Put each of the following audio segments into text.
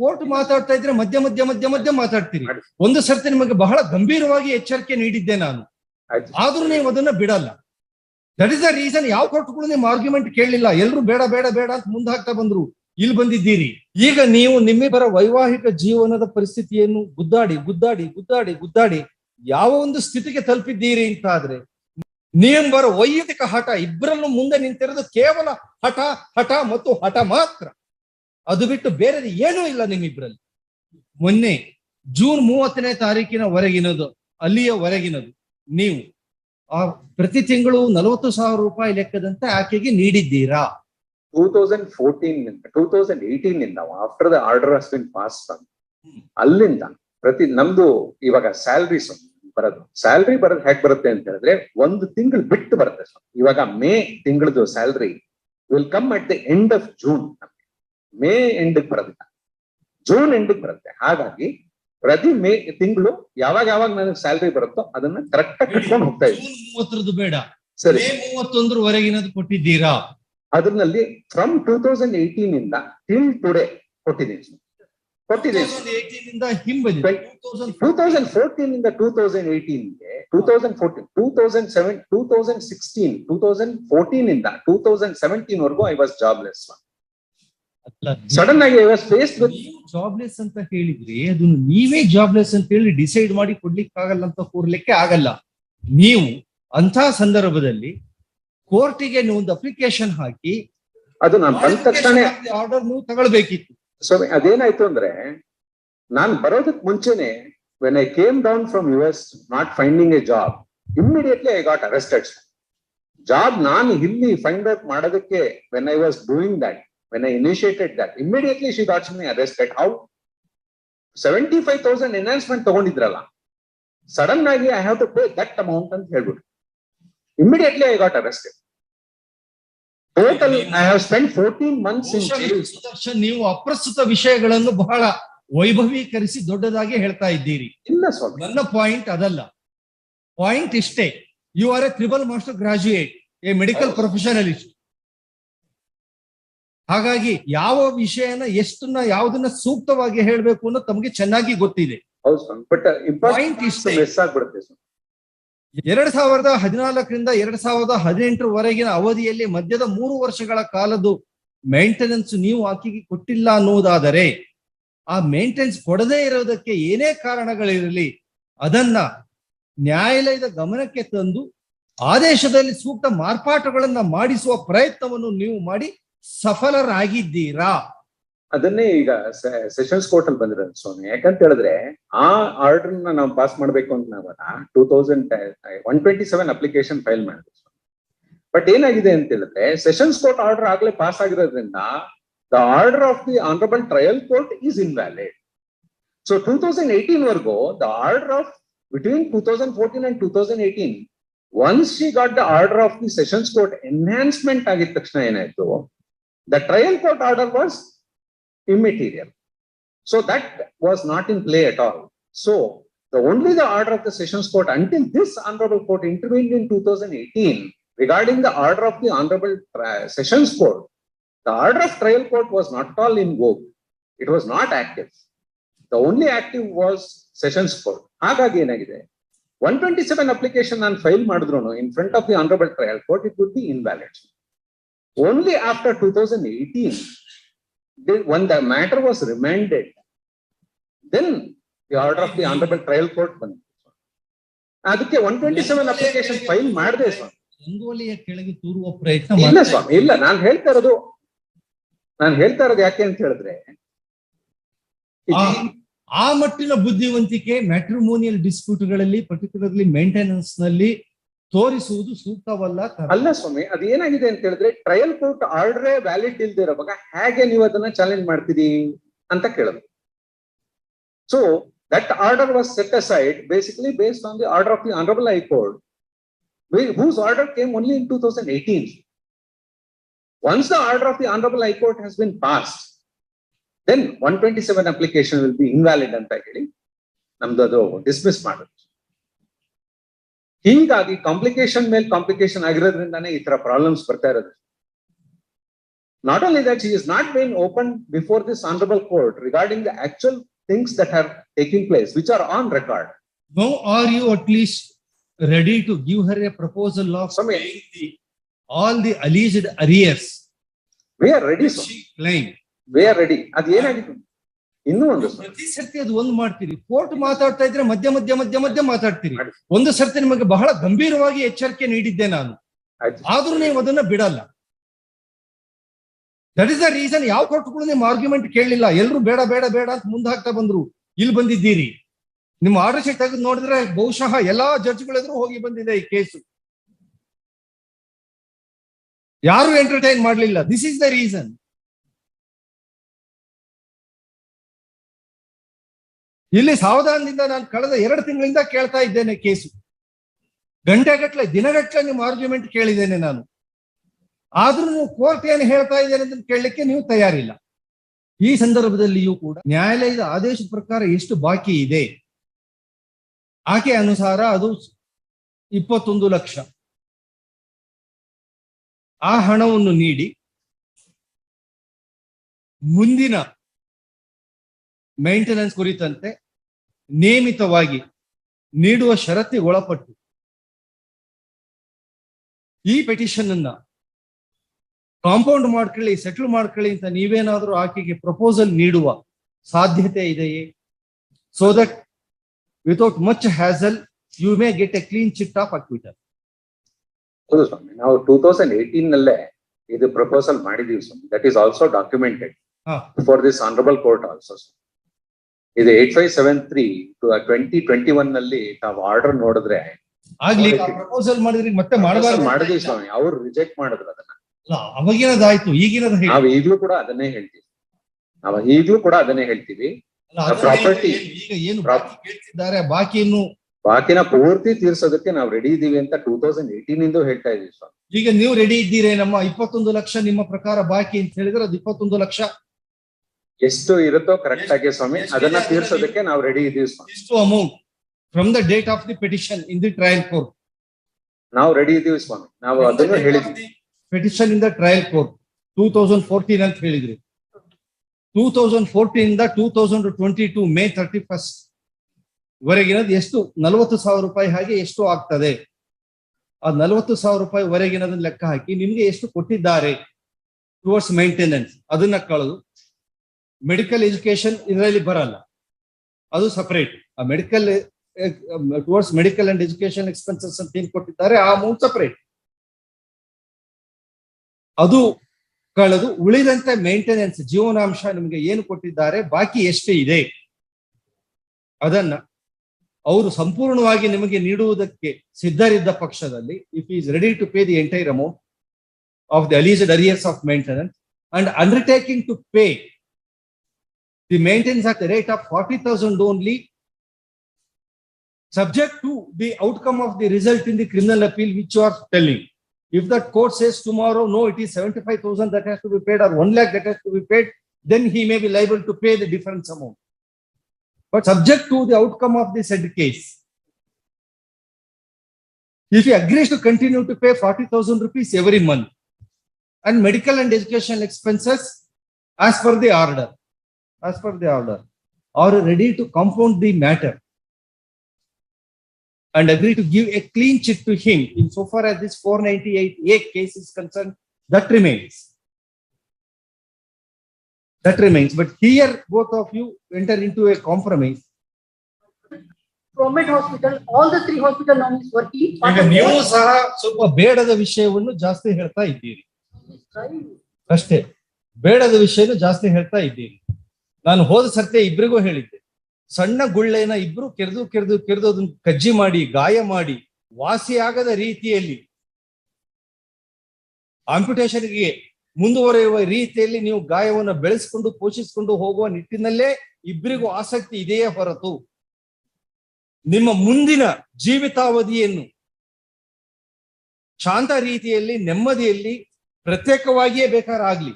Court ಮಾತಾಡ್ತಾ ಇದ್ರೆ ಮಧ್ಯ ಮಧ್ಯ ಮಧ್ಯ ಮಧ್ಯ ಮಾತಾಡ್ತೀರಿ. ಒಂದು ಸರ್ತಿ ನಿಮಗೆ ಬಹಳ ಗಂಭೀರವಾಗಿ ಎಚ್ಚರಿಕೆ ನೀಡಿದ್ದೆ ನಾನು, ಆದ್ರೂ ನೀವು ಅದನ್ನ ಬಿಡಲ್ಲ. ದಟ್ ಇಸ್ ದ ರೀಸನ್ ಯಾವ ಕೋರ್ಟ್ಗಳು ನಿಮ್ಮ ಆರ್ಗ್ಯುಮೆಂಟ್ ಕೇಳಲಿಲ್ಲ. ಎಲ್ರು ಬೇಡ ಬೇಡ ಬೇಡ ಅಂತ ಮುಂದೆ ಹಾಕ್ತಾ ಬಂದ್ರು, ಇಲ್ಲಿ ಬಂದಿದ್ದೀರಿ. ಈಗ ನೀವು ನಿಮ್ಮಿಬ್ಬರ ವೈವಾಹಿಕ ಜೀವನದ ಪರಿಸ್ಥಿತಿಯನ್ನು ಗುದ್ದಾಡಿ ಗುದ್ದಾಡಿ ಗುದ್ದಾಡಿ ಗುದ್ದಾಡಿ ಯಾವ ಒಂದು ಸ್ಥಿತಿಗೆ ತಲುಪಿದ್ದೀರಿ ಅಂತ ಆದ್ರೆ, ನೀವಿಬ್ಬರ ವೈಯಕ್ತಿಕ ಹಠ, ಇಬ್ಬರನ್ನು ಮುಂದೆ ನಿಂತಿರೋದು ಕೇವಲ ಹಠ ಹಠ ಮತ್ತು ಹಠ ಮಾತ್ರ. ಅದು ಬಿಟ್ಟು ಬೇರೆ ಏನೂ ಇಲ್ಲ ನಿಮ್ಮಿಬ್ಬರಲ್ಲಿ. ಮೊನ್ನೆ ಜೂನ್ 30ನೇ ತಾರೀಕಿನವರೆಗಿನದು, ಅಲ್ಲಿಯವರೆಗಿನದು ನೀವು ಆ ಪ್ರತಿ ತಿಂಗಳು 40,000 ರೂಪಾಯಿ ಲೆಕ್ಕದಂತೆ ಆಕೆಗೆ ನೀಡಿದ್ದೀರಾ? 2018 ನಿಂದ after the order has been passed ಅಲ್ಲಿಂದ ಪ್ರತಿ ನಮ್ದು ಇವಾಗ ಸ್ಯಾಲ್ರೀಸ್ ಬರೋದು ಹೇಗ್ ಬರುತ್ತೆ ಅಂತ ಹೇಳಿದ್ರೆ, ಒಂದು ತಿಂಗಳು ಬಿಟ್ಟು ಬರುತ್ತೆ. ಇವಾಗ ಮೇ ತಿಂಗಳದು salary will come at the end of June. May end ಬರೋದಿಲ್ಲ, ಜೂನ್ ಎಂಡ್ ಬರುತ್ತೆ. ಹಾಗಾಗಿ ಪ್ರತಿ ಮೇ ತಿಂಗಳು ಯಾವಾಗ ನನಗೆ ಸ್ಯಾಲ್ರಿ ಬರುತ್ತೋ ಅದನ್ನ ಕರೆಕ್ಟ್ ಆಗಿ ಕಟ್ಕೊಂಡು ಹೋಗ್ತಾ ಇದ್ದೀನಿ. 30 ಬೇಡ, ಸರಿ, ಮೇ 31 ಕೊಟ್ಟಿದ್ದೀರಾ? ಅದರಲ್ಲಿ ಫ್ರಮ್ 2018 ಇಂದ ಟಿಲ್ ಟುಡೇ ಕೊಟ್ಟಿದ್ದೀನಿ. 2018 ಇಂದ ಹಿಂಬದಿ 2014 ಇಂದ 2018ಗೆ 2014 2007 2016 2014 ಇಂದ 2017 ವರೆಗೂ ಐ ವಾಸ್ ಜಾಬ್ಲೆಸ್. ಸಡನ್ ಆಗಿ I was faced with jobless ಅಂತ ಹೇಳಿದ್ರಿ, ಅದನ್ನು ನೀವೇ ಜಾಬ್ಲೆಸ್ ಅಂತ ಹೇಳಿ ಡಿಸೈಡ್ ಮಾಡಿ ಕೊಡ್ಲಿಕ್ಕೆ ಆಗಲ್ಲ ಅಂತ ಕೂರ್ಲಿಕ್ಕೆ ಆಗಲ್ಲ. ನೀವು ಅಂತ ಸಂದರ್ಭದಲ್ಲಿ ಕೋರ್ಟಿಗೆ ನೀವು ಒಂದು ಅಪ್ಲಿಕೇಶನ್ ಹಾಕಿ ಅದು ನಾನು ಬಂದ ತಕ್ಷಣ ಆರ್ಡರ್ ನೀವು ತಗೊಳ್ಬೇಕಿತ್ತು. ಸೊ ಅದೇನಾಯ್ತು ಅಂದ್ರೆ, ನಾನು ಬರೋದಕ್ಕೆ ಮುಂಚೆನೆ when I came down from US not finding a job, immediately I got arrested. Job ನಾನು ಇಲ್ಲಿ ಫೈಂಡ್ ಔಟ್ ಮಾಡೋದಕ್ಕೆ when I was doing that, when I initiated that, immediately she got me arrested. How? 75,000 enhancement ತಗೊಂಡಿದ್ರಲ್ಲ, sudden ಆಗಿ I have to pay that amount ಅಂತ ಹೇಳ್ಬಿಟ್ಟು immediately I got arrested. Total I have spent 14 months in jail. Sudarshan, ನೀವು ಅಪ್ರಸ್ತುತ ವಿಷಯಗಳನ್ನು ಬಹಳ ವೈಭವೀಕರಿಸಿ ದೊಡ್ಡದಾಗಿ ಹೇಳ್ತಾ ಇದ್ದೀರಿ. ಇಲ್ಲ ಸ್ವಾಮಿ, ನನ್ನ ಪಾಯಿಂಟ್ ಅದಲ್ಲ. ಪಾಯಿಂಟ್ ಇಷ್ಟೇ, you are a triple master graduate, a medical professionalist. ಹಾಗಾಗಿ ಯಾವ ವಿಷಯನ ಎಷ್ಟನ್ನ ಯಾವ್ದನ್ನ ಸೂಕ್ತವಾಗಿ ಹೇಳ್ಬೇಕು ಅನ್ನೋದು ತಮಗೆ ಚೆನ್ನಾಗಿ ಗೊತ್ತಿದೆ. ಹೌದು ಸ್ವಾಮಿ, ಬಟ್ ಪಾಯಿಂಟ್ ಇಷ್ಟೇ. ಮಿಸ್ ಆಗ್ಬಿಡುತ್ತೆ ಸ್ವಾಮಿ. 2014ರಿಂದ 2018 ಅವಧಿಯಲ್ಲಿ ಮಧ್ಯದ 3 ವರ್ಷಗಳ ಕಾಲದ್ದು ಮೇಂಟೆನೆನ್ಸ್ ನೀವು ಆಕೆಗೆ ಕೊಟ್ಟಿಲ್ಲ ಅನ್ನುವುದಾದರೆ, ಆ ಮೇಂಟೆನೆನ್ಸ್ ಕೊಡದೇ ಇರೋದಕ್ಕೆ ಏನೇ ಕಾರಣಗಳಿರಲಿ ಅದನ್ನ ನ್ಯಾಯಾಲಯದ ಗಮನಕ್ಕೆ ತಂದು ಆದೇಶದಲ್ಲಿ ಸೂಕ್ತ ಮಾರ್ಪಾಟುಗಳನ್ನ ಮಾಡಿಸುವ ಪ್ರಯತ್ನವನ್ನು ನೀವು ಮಾಡಿ ಸಫಲರಾಗಿದ್ದೀರಾ? ಅದನ್ನೇ ಈಗ ಸೆಷನ್ಸ್ ಕೋರ್ಟ್ ಅಲ್ಲಿ ಬಂದಿರೋದು ಸ್ವಾಮಿ. ಯಾಕಂತ ಹೇಳಿದ್ರೆ ಆ ಆರ್ಡರ್ ನಾವು ಪಾಸ್ ಮಾಡ್ಬೇಕು ಅಂತ ನಾವಾಗ 127 ಅಪ್ಲಿಕೇಶನ್ ಫೈಲ್ ಮಾಡಿದ್ವಿ. ಬಟ್ ಏನಾಗಿದೆ ಅಂತ ಹೇಳಿದ್ರೆ, ಸೆಷನ್ಸ್ ಕೋರ್ಟ್ ಆರ್ಡರ್ ಆಗ್ಲೇ ಪಾಸ್ ಆಗಿರೋದ್ರಿಂದ the order of the honourable trial court is invalid. So 2018 ವರೆಗೂ the order of between 2014 and 2018, once she got the order of the sessions court enhancement ಆಗಿದ ತಕ್ಷಣ ಏನಾಯ್ತು, the trial court order was immaterial. So that was not in play at all. So only the order of the sessions court until this honorable court intervened in 2018 regarding the order of the honorable sessions court, the order of trial court was not at all in vogue. It was not active. The only active was sessions court. Hagagi enagide 127 application ನಾನು file ಮಾಡಿದ್ರು in front of the honorable trial court, it would be invalid. Only after 2018, when the matter was remanded, then the order of the honorable trial court ಬಂತು. ಅದಕ್ಕೆ 127 application file ಮಾಡಿದೆ ಸ್ವಾಮಿ. ರಂಗೋಲಿಯ ಕೆಳಗೆ ತೂರುವ ಪ್ರಯತ್ನ ಇಲ್ಲ ಸ್ವಾಮಿ, ಇಲ್ಲ. ನಾನು ಹೇಳ್ತಾ ಇರೋದು ಯಾಕೆ ಅಂತ ಹೇಳಿದ್ರೆ, ಆ ಮಟ್ಟಿನ ಬುದ್ಧಿವಂತಿಕೆ ಮ್ಯಾಟ್ರಿಮೋನಿಯಲ್ ಡಿಸ್ಪ್ಯೂಟ್ಗಳಲ್ಲಿ, ಪರ್ಟಿಕ್ಯುಲರ್ಲಿ ಮೇಂಟೆನೆನ್ಸ್ ನಲ್ಲಿ ತೋರಿಸುವುದು ಸೂಕ್ತವಲ್ಲ. ಅಲ್ಲ ಸ್ವಾಮಿ, ಅದು ಏನಾಗಿದೆ ಅಂತ ಹೇಳಿದ್ರೆ, ಟ್ರಯಲ್ ಕೋರ್ಟ್ ಆರ್ಡರ್ ವ್ಯಾಲಿಡ್ ಇಲ್ದಿರೋವಾಗ ಹೇಗೆ ನೀವು ಅದನ್ನ ಚಾಲೆಂಜ್ ಮಾಡ್ತೀರಿ ಅಂತ ಕೇಳೋದು. So that order was set aside basically based on the order of the honourable high court, whose order came only in 2018. Once the order of the honorable high court has been passed, then 127 application will be invalid ಅಂತ ಹೇಳಿ ನಮ್ದು ಅದು dismiss ಮಾಡೋದು. ಹೀಗಾಗಿ complication ಮೇಲೆ complication ಆಗಿರೋದ್ರಿಂದಾನೇ ಈ ತರ problems ಬರ್ತಾ ಇರೋದು. Not only that, she is not being open before this honorable court regarding the actual things that are taking place, which are on record. Now, are you at least ready to give her a proposal of Swami. paying all the alleged arrears We are ready, which Swami. she claimed? We are ready. ಅದು ಏನಾಗಿತ್ತು ಇನ್ನೂ ಒಂದು Swami. ಪ್ರತಿ ಸರ್ತಿ ಅದು ಒಂದು ಮಾಡ್ತೀರಿ. Court ಮಾತಾಡ್ತಾ ಇದ್ರೆ ಮಧ್ಯ ಮಾತಾಡ್ತೀರಿ. ಮಾಡಿ. ಒಂದು ಸರ್ತಿ ನಿಮಗೆ ಬಹಳ ಗಂಭೀರವಾಗಿ ಎಚ್ಚರಿಕೆ ನೀಡಿದ್ದೆ ನಾನು, ಆಯ್ತು. ಆದ್ರೂ ನೀವು ಅದನ್ನ ಬಿಡಲ್ಲ. That is the reason. ಯಾವ ಕೋರ್ಟ್ಗಳು ನಿಮ್ಮ ಆರ್ಗ್ಯುಮೆಂಟ್ ಕೇಳಲಿಲ್ಲ, ಎಲ್ರು ಬೇಡ ಅಂತ ಮುಂದೆ ಹಾಕ್ತಾ ಬಂದ್ರು. ಇಲ್ಲಿ ಬಂದಿದ್ದೀರಿ, ನಿಮ್ಮ ಆರ್ಡರ್ ಶೀಟ್ ತೆಗೆದು ನೋಡಿದ್ರೆ ಬಹುಶಃ ಎಲ್ಲಾ ಜಡ್ಜ್ಗಳೆದ್ರು ಹೋಗಿ ಬಂದಿದೆ ಈ ಕೇಸು. ಯಾರು ಎಂಟರ್ಟೈನ್ ಮಾಡಲಿಲ್ಲ. This is the reason. ಇಲ್ಲಿ ಸಾವಧಾನದಿಂದ ನಾನು ಕಳೆದ 2 ತಿಂಗಳಿಂದ ಕೇಳ್ತಾ ಇದ್ದೇನೆ ಕೇಸು. ಗಂಟೆಗಟ್ಟಲೆ ದಿನಗಟ್ಟಲೆ ನಿಮ್ಮ ಆರ್ಗ್ಯುಮೆಂಟ್ ಕೇಳಿದ್ದೇನೆ ನಾನು, ಆದ್ರೂ ನೀವು ಕೋರ್ಟ್ ಏನು ಹೇಳ್ತಾ ಇದ್ದೇನೆ ಅಂತ ಕೇಳಲಿಕ್ಕೆ ನೀವು ತಯಾರಿಲ್ಲ. ಈ ಸಂದರ್ಭದಲ್ಲಿಯೂ ಕೂಡ ನ್ಯಾಯಾಲಯದ ಆದೇಶದ ಪ್ರಕಾರ ಎಷ್ಟು ಬಾಕಿ ಇದೆ, ಆಕೆ ಅನುಸಾರ ಅದು 21 ಲಕ್ಷ. ಆ ಹಣವನ್ನು ನೀಡಿ ಮುಂದಿನ ಮೇಂಟೆನೆನ್ಸ್ ಕುರಿತಂತೆ ನೇಮಿತವಾಗಿ ನೀಡುವ ಷರತ್ತಿಗೆ ಒಳಪಟ್ಟು ಈ ಪೆಟಿಷನ್ ಅನ್ನ ಕಾಂಪೌಂಡ್ ಮಾಡ್ಕೊಳ್ಳಿ, ಸೆಟಲ್ ಮಾಡ್ಕೊಳ್ಳಿ ಅಂತ ನೀವೇನಾದ್ರೂ ಆಕೆಗೆ ಪ್ರಪೋಸಲ್ ನೀಡುವ ಸಾಧ್ಯತೆ ಇದೆಯೇ? So that without much hassle you may get a clean chit of acquittal. ಹೌದು ಸ್ವಾಮಿ, ನಾವು 2018 ನಲ್ಲೇ ಇದು ಪ್ರಪೋಸಲ್ ಮಾಡಿದೀವಿ ಸ್ವಾಮಿ. That is also documented for this honourable court also. ಇದು 8573 2021 ನಲ್ಲಿ ತಾವು ಆರ್ಡರ್ ನೋಡಿದ್ರೆ ಆಗ್ಲಿ ಪ್ರಪೋಸಲ್ ಮಾಡಿದ್ರೆ ಮತ್ತೆ ಮಾಡಿದೀವಿ ಸ್ವಾಮಿ. ಅವ್ರು ರಿಜೆಕ್ಟ್ ಮಾಡಿದ್ರು ಅದನ್ನ. ಅವಾಗಿನದಾಯ್ತು, ಈಗಿನದ ನಾವು ಈಗಲೂ ಕೂಡ ಅದನ್ನೇ ಹೇಳ್ತೀವಿ. ಪ್ರಾಪರ್ಟಿ ಈಗ ಏನು ಕೇಳ್ತಿದ್ದಾರೆ ಬಾಕಿಯನ್ನು ಬಾಕಿನ ಪೂರ್ತಿ ತೀರ್ಸೋದಕ್ಕೆ ನಾವು ರೆಡಿ ಇದೀವಿ ಅಂತ 2018 ಇಂದ ಹೇಳ್ತಾ ಇದೀವಿ ಸ್ವಾಮಿ. ಈಗ ನೀವು ರೆಡಿ ಇದ್ದೀರಿ? ನಮ್ಮ 21 ಲಕ್ಷ ನಿಮ್ಮ ಪ್ರಕಾರ ಬಾಕಿ ಅಂತ ಹೇಳಿದ್ರೆ ಅದು 21 ಲಕ್ಷ ಎಷ್ಟು ಇರುತ್ತೋ ಕರೆಕ್ಟ್ ಆಗಿ ಸ್ವಾಮಿ ಅದನ್ನ ತೀರ್ಸೋದಕ್ಕೆ ನಾವು ರೆಡಿ ಇದೀವಿ ಸ್ವಾಮಿ. ಇಷ್ಟು amount from the date of the petition in the trial court ನಾವು ರೆಡಿ ಇದೀವಿ ಸ್ವಾಮಿ. ನಾವು ಅದನ್ನು ಹೇಳಿದ್ವಿ. Petition in the trial court 2014 ಅಂತ ಹೇಳಿದ್ರಿ. 2014 ಇಂದ 2022 ಮೇ 31 ವರೆಗಿನದು ಎಷ್ಟು? 40,000 ರೂಪಾಯಿ. ಹಾಗೆ ಎಷ್ಟು ಆಗ್ತದೆ? ಆ 40,000 ರೂಪಾಯಿ ವರೆಗಿನದನ್ನ ಲೆಕ್ಕ ಹಾಕಿ ನಿಮ್ಗೆ ಎಷ್ಟು ಕೊಟ್ಟಿದ್ದಾರೆ ಟುವರ್ಡ್ಸ್ ಮೇಂಟೆನೆನ್ಸ್ ಅದನ್ನ ಕಳೆದು ಮೆಡಿಕಲ್ ಎಜುಕೇಶನ್ ಇದರಲ್ಲಿ ಬರಲ್ಲ, ಅದು ಸಪರೇಟ್. ಆ medical towards medical and education expenses ಅಂತ ಏನ್ ಕೊಟ್ಟಿದ್ದಾರೆ ಆ ಅಮೌಂಟ್ ಸಪರೇಟ್. ಅದು ಕಳೆದು ಉಳಿದಂತೆ ಮೇಂಟೆನೆನ್ಸ್ ಜೀವನಾಂಶ ನಿಮಗೆ ಏನು ಕೊಟ್ಟಿದ್ದಾರೆ ಬಾಕಿ ಎಷ್ಟು ಇದೆ ಅದನ್ನ ಅವರು ಸಂಪೂರ್ಣವಾಗಿ ನಿಮಗೆ ನೀಡುವುದಕ್ಕೆ ಸಿದ್ಧರಿದ್ದ ಪಕ್ಷದಲ್ಲಿ, if is ready to pay the entire amount of the alleged arrears of maintenance and undertaking to pay the maintenance at the rate of 40,000 only, subject to the outcome of the result in the criminal appeal which you are telling. If that court says tomorrow, no, it is 75,000 that has to be paid or 1 lakh that has to be paid, then he may be liable to pay the difference amount. But subject to the outcome of the said case, if he agrees to continue to pay 40,000 rupees every month and medical and educational expenses as per the order, are ready to compound the matter and agree to give a clean check to him insofar as this 498A case is concerned, that remains. But here both of you enter into a compromise. Promed Hospital, all the 3 hospital nominees were each part ಈಗ of ನೀವು ಸಹ ಸ್ವಲ್ಪ ಬೇಡದ ವಿಷಯವನ್ನು ಜಾಸ್ತಿ ಹೇಳ್ತಾ ಇದ್ದೀರಿ ಅಷ್ಟೇ. ಬೇಡದ ವಿಷಯನ ಜಾಸ್ತಿ ಹೇಳ್ತಾ ಇದ್ದೀರಿ. ನಾನು ಹೋದ ಸರ್ತಿ ಇಬ್ಬರಿಗೂ ಹೇಳಿದ್ದೆ, ಸಣ್ಣ ಗುಳ್ಳೆನ ಇಬ್ರು ಕೆರೆದು ಅದನ್ನ ಕಜ್ಜಿ ಮಾಡಿ ಗಾಯ ಮಾಡಿ ವಾಸಿಯಾಗದ ರೀತಿಯಲ್ಲಿ ಆಂಪ್ಯುಟೇಷನ್ಗೆ ಮುಂದುವರೆಯುವ ರೀತಿಯಲ್ಲಿ ನೀವು ಗಾಯವನ್ನು ಬೆಳೆಸಿಕೊಂಡು ಪೋಷಿಸಿಕೊಂಡು ಹೋಗುವ ನಿಟ್ಟಿನಲ್ಲೇ ಇಬ್ಬರಿಗೂ ಆಸಕ್ತಿ ಇದೆಯೇ ಹೊರತು ನಿಮ್ಮ ಮುಂದಿನ ಜೀವಿತಾವಧಿಯನ್ನು ಶಾಂತ ರೀತಿಯಲ್ಲಿ ನೆಮ್ಮದಿಯಲ್ಲಿ ಪ್ರತ್ಯೇಕವಾಗಿಯೇ ಬೇಕಾರಾಗ್ಲಿ,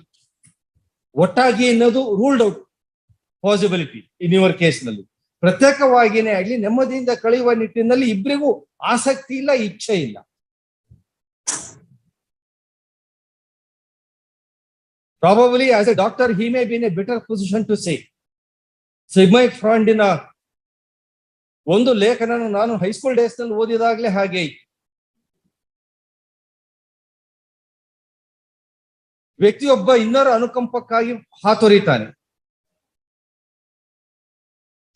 ಒಟ್ಟಾಗಿ ಅನ್ನೋದು ruled out possibility in your case ನಲ್ಲಿ. ಪ್ರತ್ಯೇಕವಾಗಿಯೇ ಆಗ್ಲಿ ನೆಮ್ಮದಿಯಿಂದ ಕಳೆಯುವ ನಿಟ್ಟಿನಲ್ಲಿ ಇಬ್ಬರಿಗೂ ಆಸಕ್ತಿ ಇಲ್ಲ, ಇಚ್ಛೆ ಇಲ್ಲ. Probably as a doctor, he may be in a better position to say. ಸಿಗ್ಮೈಂಡ್ ಫ್ರಾಯ್ಡಿನ ಒಂದು ಲೇಖನ ನಾನು ಹೈಸ್ಕೂಲ್ ಡೇಸ್ ನಲ್ಲಿ ಓದಿದಾಗ್ಲೇ ಹಾಗೆ ವ್ಯಕ್ತಿಯೊಬ್ಬ ಇನ್ನರ ಅನುಕಂಪಕ್ಕಾಗಿ ಹಾತೊರಿತಾನೆ.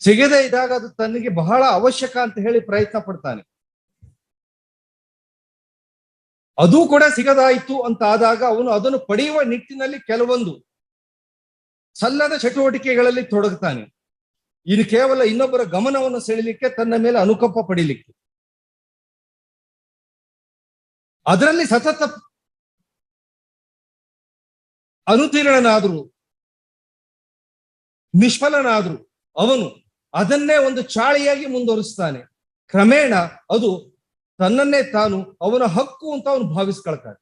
ಸಿಗದೇ ಇದ್ದಾಗ ಅದು ತನಗೆ ಬಹಳ ಅವಶ್ಯಕ ಅಂತ ಹೇಳಿ ಪ್ರಯತ್ನ ಪಡ್ತಾನೆ. ಅದು ಕೂಡ ಸಿಗದಾಯಿತು ಅಂತ ಆದಾಗ ಅವನು ಅದನ್ನು ಪಡೆಯುವ ನಿಟ್ಟಿನಲ್ಲಿ ಕೆಲವೊಂದು ಸಲ್ಲದ ಚಟುವಟಿಕೆಗಳಲ್ಲಿ ತೊಡಗುತ್ತಾನೆ. ಇದು ಕೇವಲ ಇನ್ನೊಬ್ಬರ ಗಮನವನ್ನು ಸೆಳೆಯಲಿಕ್ಕೆ, ತನ್ನ ಮೇಲೆ ಅನುಕಂಪ ಪಡೀಲಿಕ್ಕೆ. ಅದರಲ್ಲಿ ಸತತ ಅನುತೀರ್ಣನಾದ್ರು ನಿಷ್ಫಲನಾದ್ರು ಅವನು ಅದನ್ನೇ ಒಂದು ಚಾಳಿಯಾಗಿ ಮುಂದುವರಿಸ್ತಾನೆ. ಕ್ರಮೇಣ ಅದು ತನ್ನನ್ನೇ ತಾನು ಅವನ ಹಕ್ಕು ಅಂತ ಅವನು ಭಾವಿಸ್ಕೊಳ್ತಾನೆ.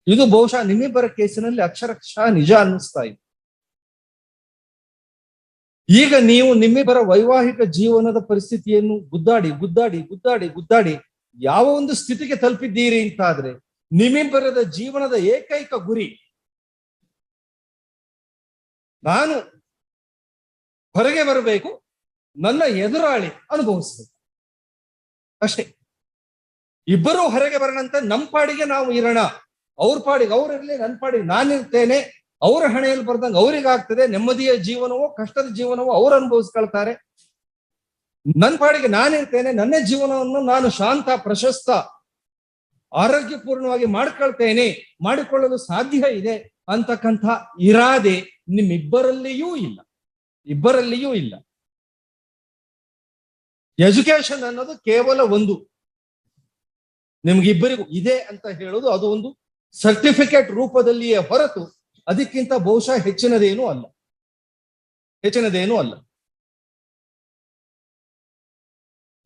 ಇದು ಬಹುಶಃ ನಿಮ್ಮಿಬ್ಬರ ಕೇಸಿನಲ್ಲಿ ಅಕ್ಷರಶಃ ನಿಜ ಅನ್ನಿಸ್ತಾ ಇದೆ. ಈಗ ನೀವು ನಿಮ್ಮಿಬ್ಬರ ವೈವಾಹಿಕ ಜೀವನದ ಪರಿಸ್ಥಿತಿಯನ್ನು ಗುದ್ದಾಡಿ ಯಾವ ಒಂದು ಸ್ಥಿತಿಗೆ ತಲುಪಿದ್ದೀರಿ ಅಂತಾದ್ರೆ, ನಿಮ್ಮಿಬ್ಬರದ ಜೀವನದ ಏಕೈಕ ಗುರಿ ನಾನು ಹೊರಗೆ ಬರಬೇಕು, ನನ್ನ ಎದುರಾಳಿ ಅನುಭವಿಸ್ಬೇಕು ಅಷ್ಟೇ. ಇಬ್ಬರೂ ಹೊರಗೆ ಬರೋಣಂತೆ, ನಮ್ಮ ಪಾಡಿಗೆ ನಾವು ಇರೋಣ, ಅವ್ರ ಪಾಡಿಗೆ ಅವ್ರಿರ್ಲಿ, ನನ್ನ ಪಾಡಿಗೆ ನಾನಿರ್ತೇನೆ, ಅವರ ಹಣೆಯಲ್ಲಿ ಬರ್ದಂಗೆ ಅವ್ರಿಗಾಗ್ತದೆ. ನೆಮ್ಮದಿಯ ಜೀವನವೋ ಕಷ್ಟದ ಜೀವನವೋ ಅವ್ರು ಅನುಭವಿಸ್ಕೊಳ್ತಾರೆ. ನನ್ನ ಪಾಡಿಗೆ ನಾನಿರ್ತೇನೆ, ನನ್ನ ಜೀವನವನ್ನು ನಾನು ಶಾಂತ, ಪ್ರಶಸ್ತ, ಆರೋಗ್ಯಪೂರ್ಣವಾಗಿ ಮಾಡಿಕೊಳ್ಳಲು ಸಾಧ್ಯ ಇದೆ ಅಂತಕ್ಕಂಥ ಇರಾದೆ ನಿಮ್ಮಿಬ್ಬರಲ್ಲಿಯೂ ಇಲ್ಲ. ಎಜುಕೇಶನ್ ಅನ್ನೋದು ಕೇವಲ ಒಂದು ನಿಮ್ಗಿಬ್ಬರಿಗೂ ಇದೆ ಅಂತ ಹೇಳೋದು, ಅದು ಒಂದು ಸರ್ಟಿಫಿಕೇಟ್ ರೂಪದಲ್ಲಿಯೇ ಹೊರತು ಅದಕ್ಕಿಂತ ಬಹುಶಃ ಹೆಚ್ಚಿನದೇನೂ ಅಲ್ಲ.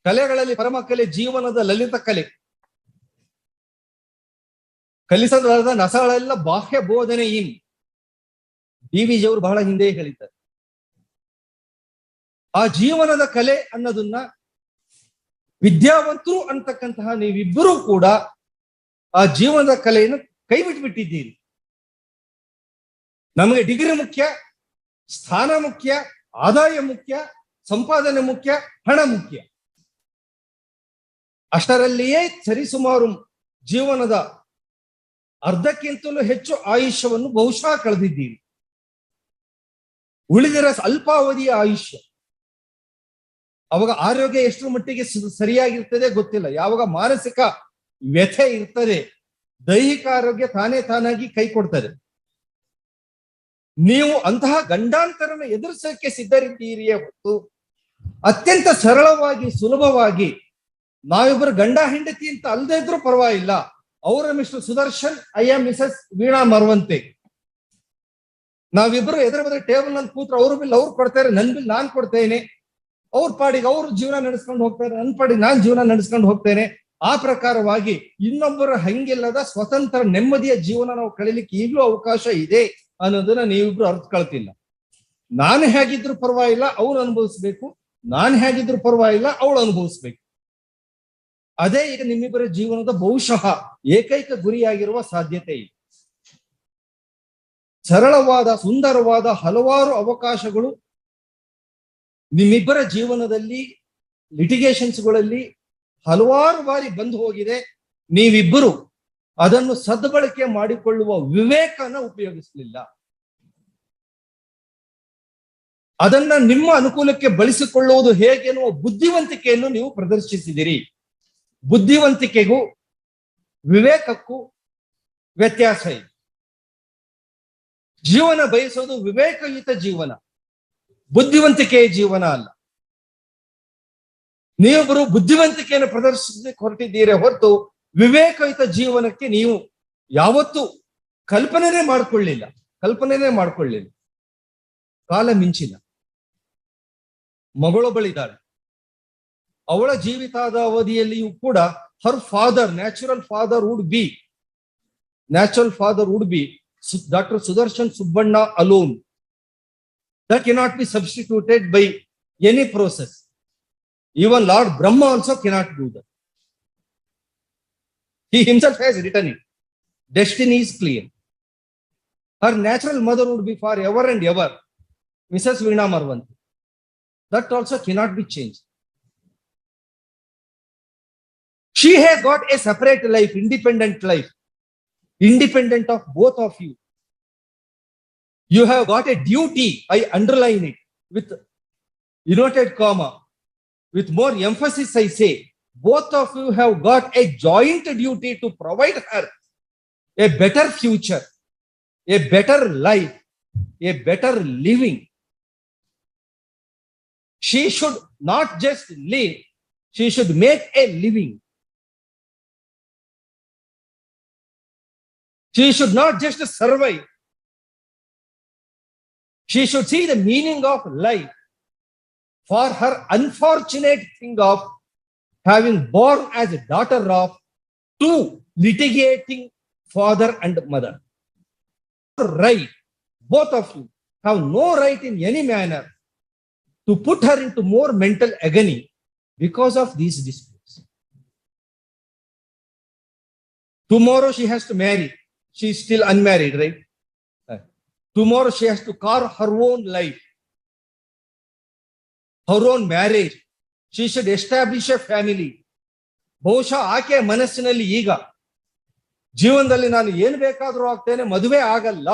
ಕಲೆಗಳಲ್ಲಿ ಪರಮ ಕಲೆ ಜೀವನದ ಲಲಿತ ಕಲೆ. ಕಲಿಸದ ನಸಗಳೆಲ್ಲ ಬಾಹ್ಯ ಬೋಧನೆ DVJ ಅವರು ಬಹಳ ಹಿಂದೆ ಹೇಳಿದ್ದಾರೆ. ಆ ಜೀವನದ ಕಲೆ ಅನ್ನೋದನ್ನ ವಿದ್ಯಾವಂತರು ಅಂತಕ್ಕಂತಹ ನೀವಿಬ್ಬರೂ ಕೂಡ ಆ ಜೀವನದ ಕಲೆಯನ್ನು ಕೈ ಬಿಟ್ಟಿದ್ದೀರಿ. ನಮಗೆ ಡಿಗ್ರಿ ಮುಖ್ಯ, ಸ್ಥಾನ ಮುಖ್ಯ, ಆದಾಯ ಮುಖ್ಯ, ಸಂಪಾದನೆ ಮುಖ್ಯ, ಹಣ ಮುಖ್ಯ. ಅಷ್ಟರಲ್ಲಿಯೇ ಸರಿಸುಮಾರು ಜೀವನದ ಅರ್ಧಕ್ಕಿಂತಲೂ ಹೆಚ್ಚು ಆಯುಷ್ಯವನ್ನು ಬಹುಶಃ ಕಳೆದಿದ್ದೀರಿ. ಉಳಿದಿರ ಅಲ್ಪಾವಧಿಯ ಆಯುಷ್ಯ. ಅವಾಗ ಆರೋಗ್ಯ ಎಷ್ಟರ ಮಟ್ಟಿಗೆ ಸರಿಯಾಗಿರ್ತದೆ ಗೊತ್ತಿಲ್ಲ. ಯಾವಾಗ ಮಾನಸಿಕ ವ್ಯಥೆ ಇರ್ತದೆ, ದೈಹಿಕ ಆರೋಗ್ಯ ತಾನಾಗಿ ಕೈ ಕೊಡ್ತದೆ. ನೀವು ಅಂತಹ ಗಂಡಾಂತರನ ಎದುರಿಸೋಕೆ ಸಿದ್ಧರಿದ್ದೀರಿಯೇ ಹೊತ್ತು ಅತ್ಯಂತ ಸರಳವಾಗಿ, ಸುಲಭವಾಗಿ, ನಾವಿಬ್ಬರು ಗಂಡ ಹೆಂಡತಿ ಅಂತ ಅಲ್ಲದೆ ಇದ್ರೂ ಪರವಾಗಿಲ್ಲ, ಅವರ mister Sudarshan, I am Mrs Veena Maravanthe, ನಾವಿಬ್ರು ಎದುರು ಬದ್ರೆ ಟೇಬಲ್ ನಲ್ಲಿ ಕೂತ್ರೆ ಅವ್ರ ಬಿಲ್ ಅವ್ರು ಕೊಡ್ತಾರೆ, ನನ್ ಬಿಲ್ ನಾನ್ ಕೊಡ್ತೇನೆ, ಅವ್ರ ಪಾಡಿಗೆ ಅವ್ರು ಜೀವನ ನಡೆಸ್ಕೊಂಡು ಹೋಗ್ತಾರೆ, ನನ್ನ ಪಾಡಿಗೆ ನಾನ್ ಜೀವನ ನಡೆಸ್ಕೊಂಡು ಹೋಗ್ತೇನೆ. ಆ ಪ್ರಕಾರವಾಗಿ ಇನ್ನೊಬ್ಬರ ಹಂಗಿಲ್ಲದ ಸ್ವತಂತ್ರ ನೆಮ್ಮದಿಯ ಜೀವನ ನಾವು ಕಳೀಲಿಕ್ಕೆ ಈಗಲೂ ಅವಕಾಶ ಇದೆ ಅನ್ನೋದನ್ನ ನೀವಿಬ್ರು ಅರ್ಥಕೊಳ್ತಿಲ್ಲ. ನಾನು ಹೇಗಿದ್ರು ಪರವಾಗಿಲ್ಲ, ಅವ್ರು ಅನುಭವಿಸ್ಬೇಕು, ನಾನು ಹೇಗಿದ್ರು ಪರವಾಗಿಲ್ಲ, ಅವಳು ಅನುಭವಿಸ್ಬೇಕು. ಅದೇ ಈಗ ನಿಮ್ಮಿಬ್ಬರ ಜೀವನದ ಬಹುಶಃ ಏಕೈಕ ಗುರಿಯಾಗಿರುವ ಸಾಧ್ಯತೆ ಇದೆ. ಸರಳವಾದ, ಸುಂದರವಾದ ಹಲವಾರು ಅವಕಾಶಗಳು ನಿಮ್ಮಿಬ್ಬರ ಜೀವನದಲ್ಲಿ, ಲಿಟಿಗೇಷನ್ಸ್ಗಳಲ್ಲಿ ಹಲವಾರು ಬಾರಿ ಬಂದು ಹೋಗಿದೆ. ನೀವಿಬ್ಬರು ಅದನ್ನು ಸದ್ಬಳಕೆ ಮಾಡಿಕೊಳ್ಳುವ ವಿವೇಕನ ಉಪಯೋಗಿಸಲಿಲ್ಲ. ಅದನ್ನ ನಿಮ್ಮ ಅನುಕೂಲಕ್ಕೆ ಬಳಸಿಕೊಳ್ಳುವುದು ಹೇಗೆನ್ನುವ ಬುದ್ಧಿವಂತಿಕೆಯನ್ನು ನೀವು ಪ್ರದರ್ಶಿಸಿದಿರಿ. ಬುದ್ಧಿವಂತಿಕೆಗೂ ವಿವೇಕಕ್ಕೂ ವ್ಯತ್ಯಾಸ ಇದೆ. ಜೀವನ ಬಯಸೋದು ವಿವೇಕಯುತ ಜೀವನ, ಬುದ್ಧಿವಂತಿಕೆಯ ಜೀವನ ಅಲ್ಲ. ನೀವೊಬ್ಬರು ಬುದ್ಧಿವಂತಿಕೆಯನ್ನು ಪ್ರದರ್ಶಿಸಲಿಕ್ಕೆ ಹೊರಟಿದ್ದೀರಿ ಹೊರತು ವಿವೇಕಯುತ ಜೀವನಕ್ಕೆ ನೀವು ಯಾವತ್ತೂ ಕಲ್ಪನೆನೇ ಮಾಡ್ಕೊಳ್ಳಿಲ್ಲ. ಕಾಲ ಮಿಂಚಿನ ಮಗಳೊಬ್ಬಳಿದ್ದಾಳೆ. ಅವಳ ಜೀವಿತಾದ ಅವಧಿಯಲ್ಲಿಯೂ ಕೂಡ ಹರ್ father, natural father would be Dr. Sudarshan Subbanna alone. That cannot be substituted by any process. Even Lord Brahma also cannot do that. He himself has written it. Destiny is clear. Her natural mother would be for ever and ever Mrs. Veena Marwanti. That also cannot be changed. She has got a separate life, independent of both of you. You have got a duty, I underline it with inverted comma, with more emphasis I say, both of you have got a joint duty to provide her a better future, a better life, a better living. She should not just live, she should make a living. She should not just survive. She should see the meaning of life. For her unfortunate thing of having born as a daughter of two litigating father and mother. Right, both of you have no right in any manner to put her into more mental agony because of these disputes. Tomorrow she has to marry. She is still unmarried, right? Tomorrow she has to carve her own life, her own marriage. She should establish a family. ಬಹುಶಃ ಆಕೆ ಮನಸ್ಸಿನಲ್ಲಿ ಈಗ ಜೀವನದಲ್ಲಿ ನಾನು ಏನ್ ಬೇಕಾದ್ರೂ ಆಗ್ತೇನೆ, ಮದುವೆ ಆಗಲ್ಲ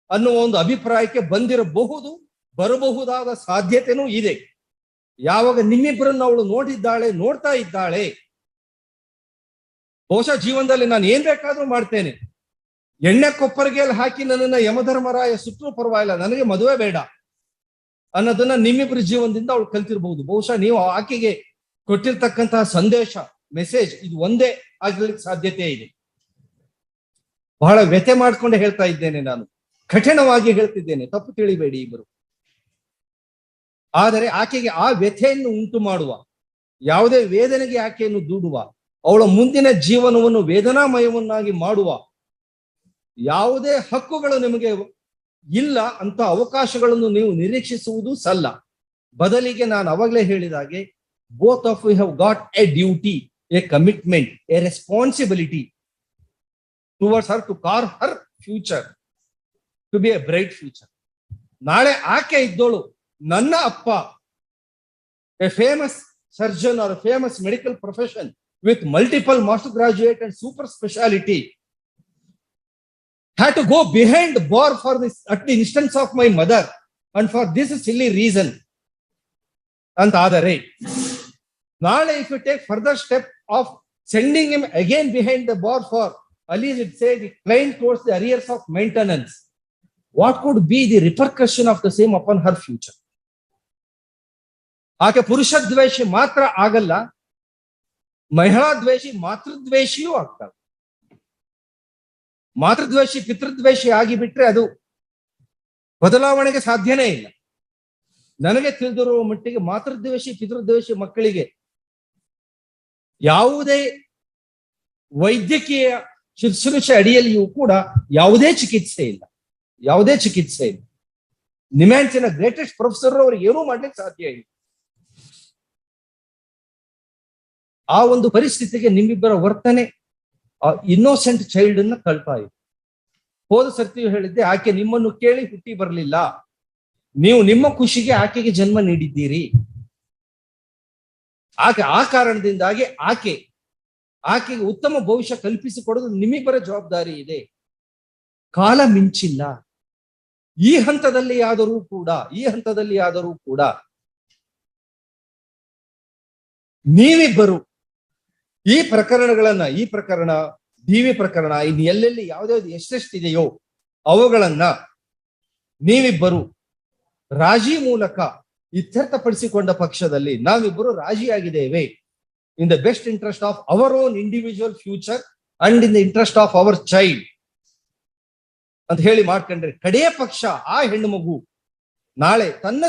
ಅನ್ನುವ ಒಂದು ಅಭಿಪ್ರಾಯಕ್ಕೆ ಬಂದಿರಬಹುದು, ಬರಬಹುದಾದ ಸಾಧ್ಯತೆನೂ ಇದೆ. ಯಾವಾಗ ನಿಮ್ಮಿಬ್ಬರನ್ನು ಅವಳು ನೋಡ್ತಾ ಇದ್ದಾಳೆ, ಬಹುಶಃ ಜೀವನದಲ್ಲಿ ನಾನು ಏನ್ ಬೇಕಾದ್ರೂ ಮಾಡ್ತೇನೆ, ಎಣ್ಣೆ ಕೊಪ್ಪರಿಗೆಯಲ್ಲಿ ಹಾಕಿ ನನ್ನನ್ನ ಯಮಧರ್ಮರಾಯ ಸುತ್ತಲೂ ಪರವಾಗಿಲ್ಲ, ನನಗೆ ಮದುವೆ ಬೇಡ ಅನ್ನೋದನ್ನ ನಿಮ್ಮಿಬ್ಬರ ಜೀವನದಿಂದ ಅವಳು ಕಲ್ತಿರ್ಬಹುದು. ಬಹುಶಃ ನೀವು ಆಕೆಗೆ ಕೊಟ್ಟಿರ್ತಕ್ಕಂತಹ ಸಂದೇಶ, ಮೆಸೇಜ್ ಇದು ಒಂದೇ ಆಗ್ಲಿಕ್ಕೆ ಸಾಧ್ಯತೆ ಇದೆ. ಬಹಳ ವ್ಯಥೆ ಮಾಡ್ಕೊಂಡು ಹೇಳ್ತಾ ಇದ್ದೇನೆ, ನಾನು ಕಠಿಣವಾಗಿ ಹೇಳ್ತಿದ್ದೇನೆ, ತಪ್ಪು ತಿಳಿಬೇಡಿ ಇಬ್ಬರು. ಆದರೆ ಆಕೆಗೆ ಆ ವ್ಯಥೆಯನ್ನು ಉಂಟು ಮಾಡುವ, ಯಾವುದೇ ವೇದನೆಗೆ ಆಕೆಯನ್ನು ದೂಡುವ, ಅವಳ ಮುಂದಿನ ಜೀವನವನ್ನು ವೇದನಾಮಯವನ್ನಾಗಿ ಮಾಡುವ ಯಾವುದೇ ಹಕ್ಕುಗಳು ನಿಮಗೆ ಇಲ್ಲ ಅಂತ ಅವಕಾಶಗಳನ್ನು ನೀವು ನಿರೀಕ್ಷಿಸುವುದು ಸಲ್ಲ. ಬದಲಿಗೆ ನಾನು ಅವಾಗಲೇ ಹೇಳಿದಾಗೆ, both of you have got a duty, a commitment, a responsibility towards her to carve her future, to be a bright future. ನಾಳೆ ಆಕೆ ಇದ್ದೋಳು, ನನ್ನ ಅಪ್ಪ a famous surgeon or famous medical profession with multiple master graduate and super speciality had to go behind the bar for this at the instance of my mother and for this silly reason. And ಆದರೆ ನಾಳೆ if you take further step of sending him again behind the bar for, at least it say the claim towards the arrears of maintenance, what could be the repercussion of the same upon her future? ಆಕೆ ಪುರುಷ ದ್ವೇಷಿ ಮಾತ್ರ ಆಗಲ್ಲ, ಮಹಿಳಾ ದ್ವೇಷಿ, ಮಾತೃದ್ವೇಷಿಯೂ ಆಗ್ತಾರೆ. ಮಾತೃದ್ವೇಷಿ ಪಿತೃದ್ವೇಷಿ ಆಗಿಬಿಟ್ರೆ ಅದು ಬದಲಾವಣೆಗೆ ಸಾಧ್ಯನೇ ಇಲ್ಲ. ನನಗೆ ತಿಳಿದಿರುವ ಮಟ್ಟಿಗೆ ಮಾತೃದ್ವೇಷಿ ಪಿತೃದ್ವೇಷಿ ಮಕ್ಕಳಿಗೆ ಯಾವುದೇ ವೈದ್ಯಕೀಯ ಶುಶ್ರೂಷೆ ಅಡಿಯಲ್ಲಿಯೂ ಕೂಡ ಯಾವುದೇ ಚಿಕಿತ್ಸೆ ಇಲ್ಲ. ನಿಮ್ಯಾನ್ಸಿನ ಗ್ರೇಟೆಸ್ಟ್ ಪ್ರೊಫೆಸರ್ ಅವ್ರಿಗೆ ಏನೂ ಮಾಡ್ಲಿಕ್ಕೆ ಸಾಧ್ಯ ಇಲ್ಲ. ಆ ಒಂದು ಪರಿಸ್ಥಿತಿಗೆ ನಿಮ್ಮಿಬ್ಬರ ವರ್ತನೆ ಇನ್ನೋಸೆಂಟ್ ಚೈಲ್ಡ್ ಅನ್ನ ಕಳ್ತಾ ಇದೆ. ಹೋದ ಸರ್ತಿಯು ಹೇಳಿದ್ದೆ, ಆಕೆ ನಿಮ್ಮನ್ನು ಕೇಳಿ ಹುಟ್ಟಿ ಬರಲಿಲ್ಲ, ನೀವು ನಿಮ್ಮ ಖುಷಿಗೆ ಆಕೆಗೆ ಜನ್ಮ ನೀಡಿದ್ದೀರಿ. ಆ ಕಾರಣದಿಂದಾಗಿ ಆಕೆಗೆ ಉತ್ತಮ ಭವಿಷ್ಯ ಕಲ್ಪಿಸಿಕೊಡೋದು ನಿಮ್ಮಿಬ್ಬರ ಜವಾಬ್ದಾರಿ ಇದೆ. ಕಾಲ ಮಿಂಚಿಲ್ಲ. ಈ ಹಂತದಲ್ಲಿ ಆದರೂ ಕೂಡ ನೀವಿಬ್ಬರು ಈ ಪ್ರಕರಣ ಡಿವಿ ಪ್ರಕರಣ ಇನ್ನು ಎಲ್ಲೆಲ್ಲಿ ಯಾವ್ದಾವ್ದು ಎಷ್ಟೆಷ್ಟಿದೆಯೋ ಅವುಗಳನ್ನ ನೀವಿಬ್ಬರು ರಾಜಿ ಮೂಲಕ ಇತ್ಯರ್ಥಪಡಿಸಿಕೊಂಡ ಪಕ್ಷದಲ್ಲಿ ನಾವಿಬ್ಬರು ರಾಜಿಯಾಗಿದ್ದೇವೆ, in the best interest of our own individual future and in the interest of our child ಅಂತ ಹೇಳಿ ಮಾಡ್ಕೊಂಡ್ರೆ, ಕಡೆಯ ಪಕ್ಷ ಆ ಹೆಣ್ಣು ಮಗು ನಾಳೆ ತನ್ನ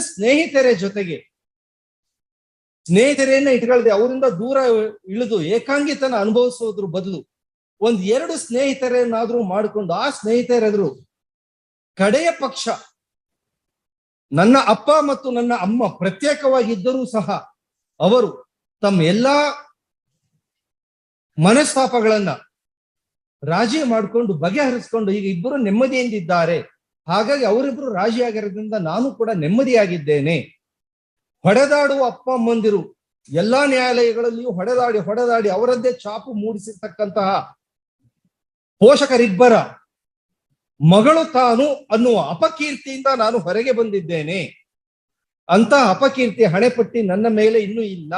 ಸ್ನೇಹಿತರೆಯನ್ನ ಇಟ್ಕೊಳ್ಳದೆ ಅವರಿಂದ ದೂರ ಇಳಿದು ಏಕಾಂಗಿತನ ಅನುಭವಿಸೋದ್ರ ಬದಲು 1-2 ಸ್ನೇಹಿತರನ್ನಾದ್ರೂ ಮಾಡಿಕೊಂಡು ಆ ಸ್ನೇಹಿತರೆದುರು ಕಡೆಯ ಪಕ್ಷ ನನ್ನ ಅಪ್ಪ ಮತ್ತು ನನ್ನ ಅಮ್ಮ ಪ್ರತ್ಯೇಕವಾಗಿದ್ದರೂ ಸಹ ಅವರು ತಮ್ಮ ಎಲ್ಲಾ ಮನಸ್ತಾಪಗಳನ್ನ ರಾಜಿ ಮಾಡಿಕೊಂಡು ಬಗೆಹರಿಸ್ಕೊಂಡು ಈಗ ಇಬ್ಬರು ನೆಮ್ಮದಿಯಿಂದಿದ್ದಾರೆ. ಹಾಗಾಗಿ ಅವರಿಬ್ರು ರಾಜಿಯಾಗಿರೋದ್ರಿಂದ ನಾನು ಕೂಡ ನೆಮ್ಮದಿಯಾಗಿದ್ದೇನೆ. ಹೊಡೆದಾಡುವ ಅಪ್ಪ ಅಮ್ಮಂದಿರು ಎಲ್ಲಾ ನ್ಯಾಯಾಲಯಗಳಲ್ಲಿಯೂ ಹೊಡೆದಾಡಿ ಅವರದ್ದೇ ಚಾಪು ಮೂಡಿಸಿರ್ತಕ್ಕಂತಹ ಪೋಷಕರಿಬ್ಬರ ಮಗಳು ತಾನು ಅನ್ನುವ ಅಪಕೀರ್ತಿಯಿಂದ ನಾನು ಹೊರಗೆ ಬಂದಿದ್ದೇನೆ. ಅಂತ ಅಪಕೀರ್ತಿ ಹಣೆಪಟ್ಟಿ ನನ್ನ ಮೇಲೆ ಇನ್ನೂ ಇಲ್ಲ.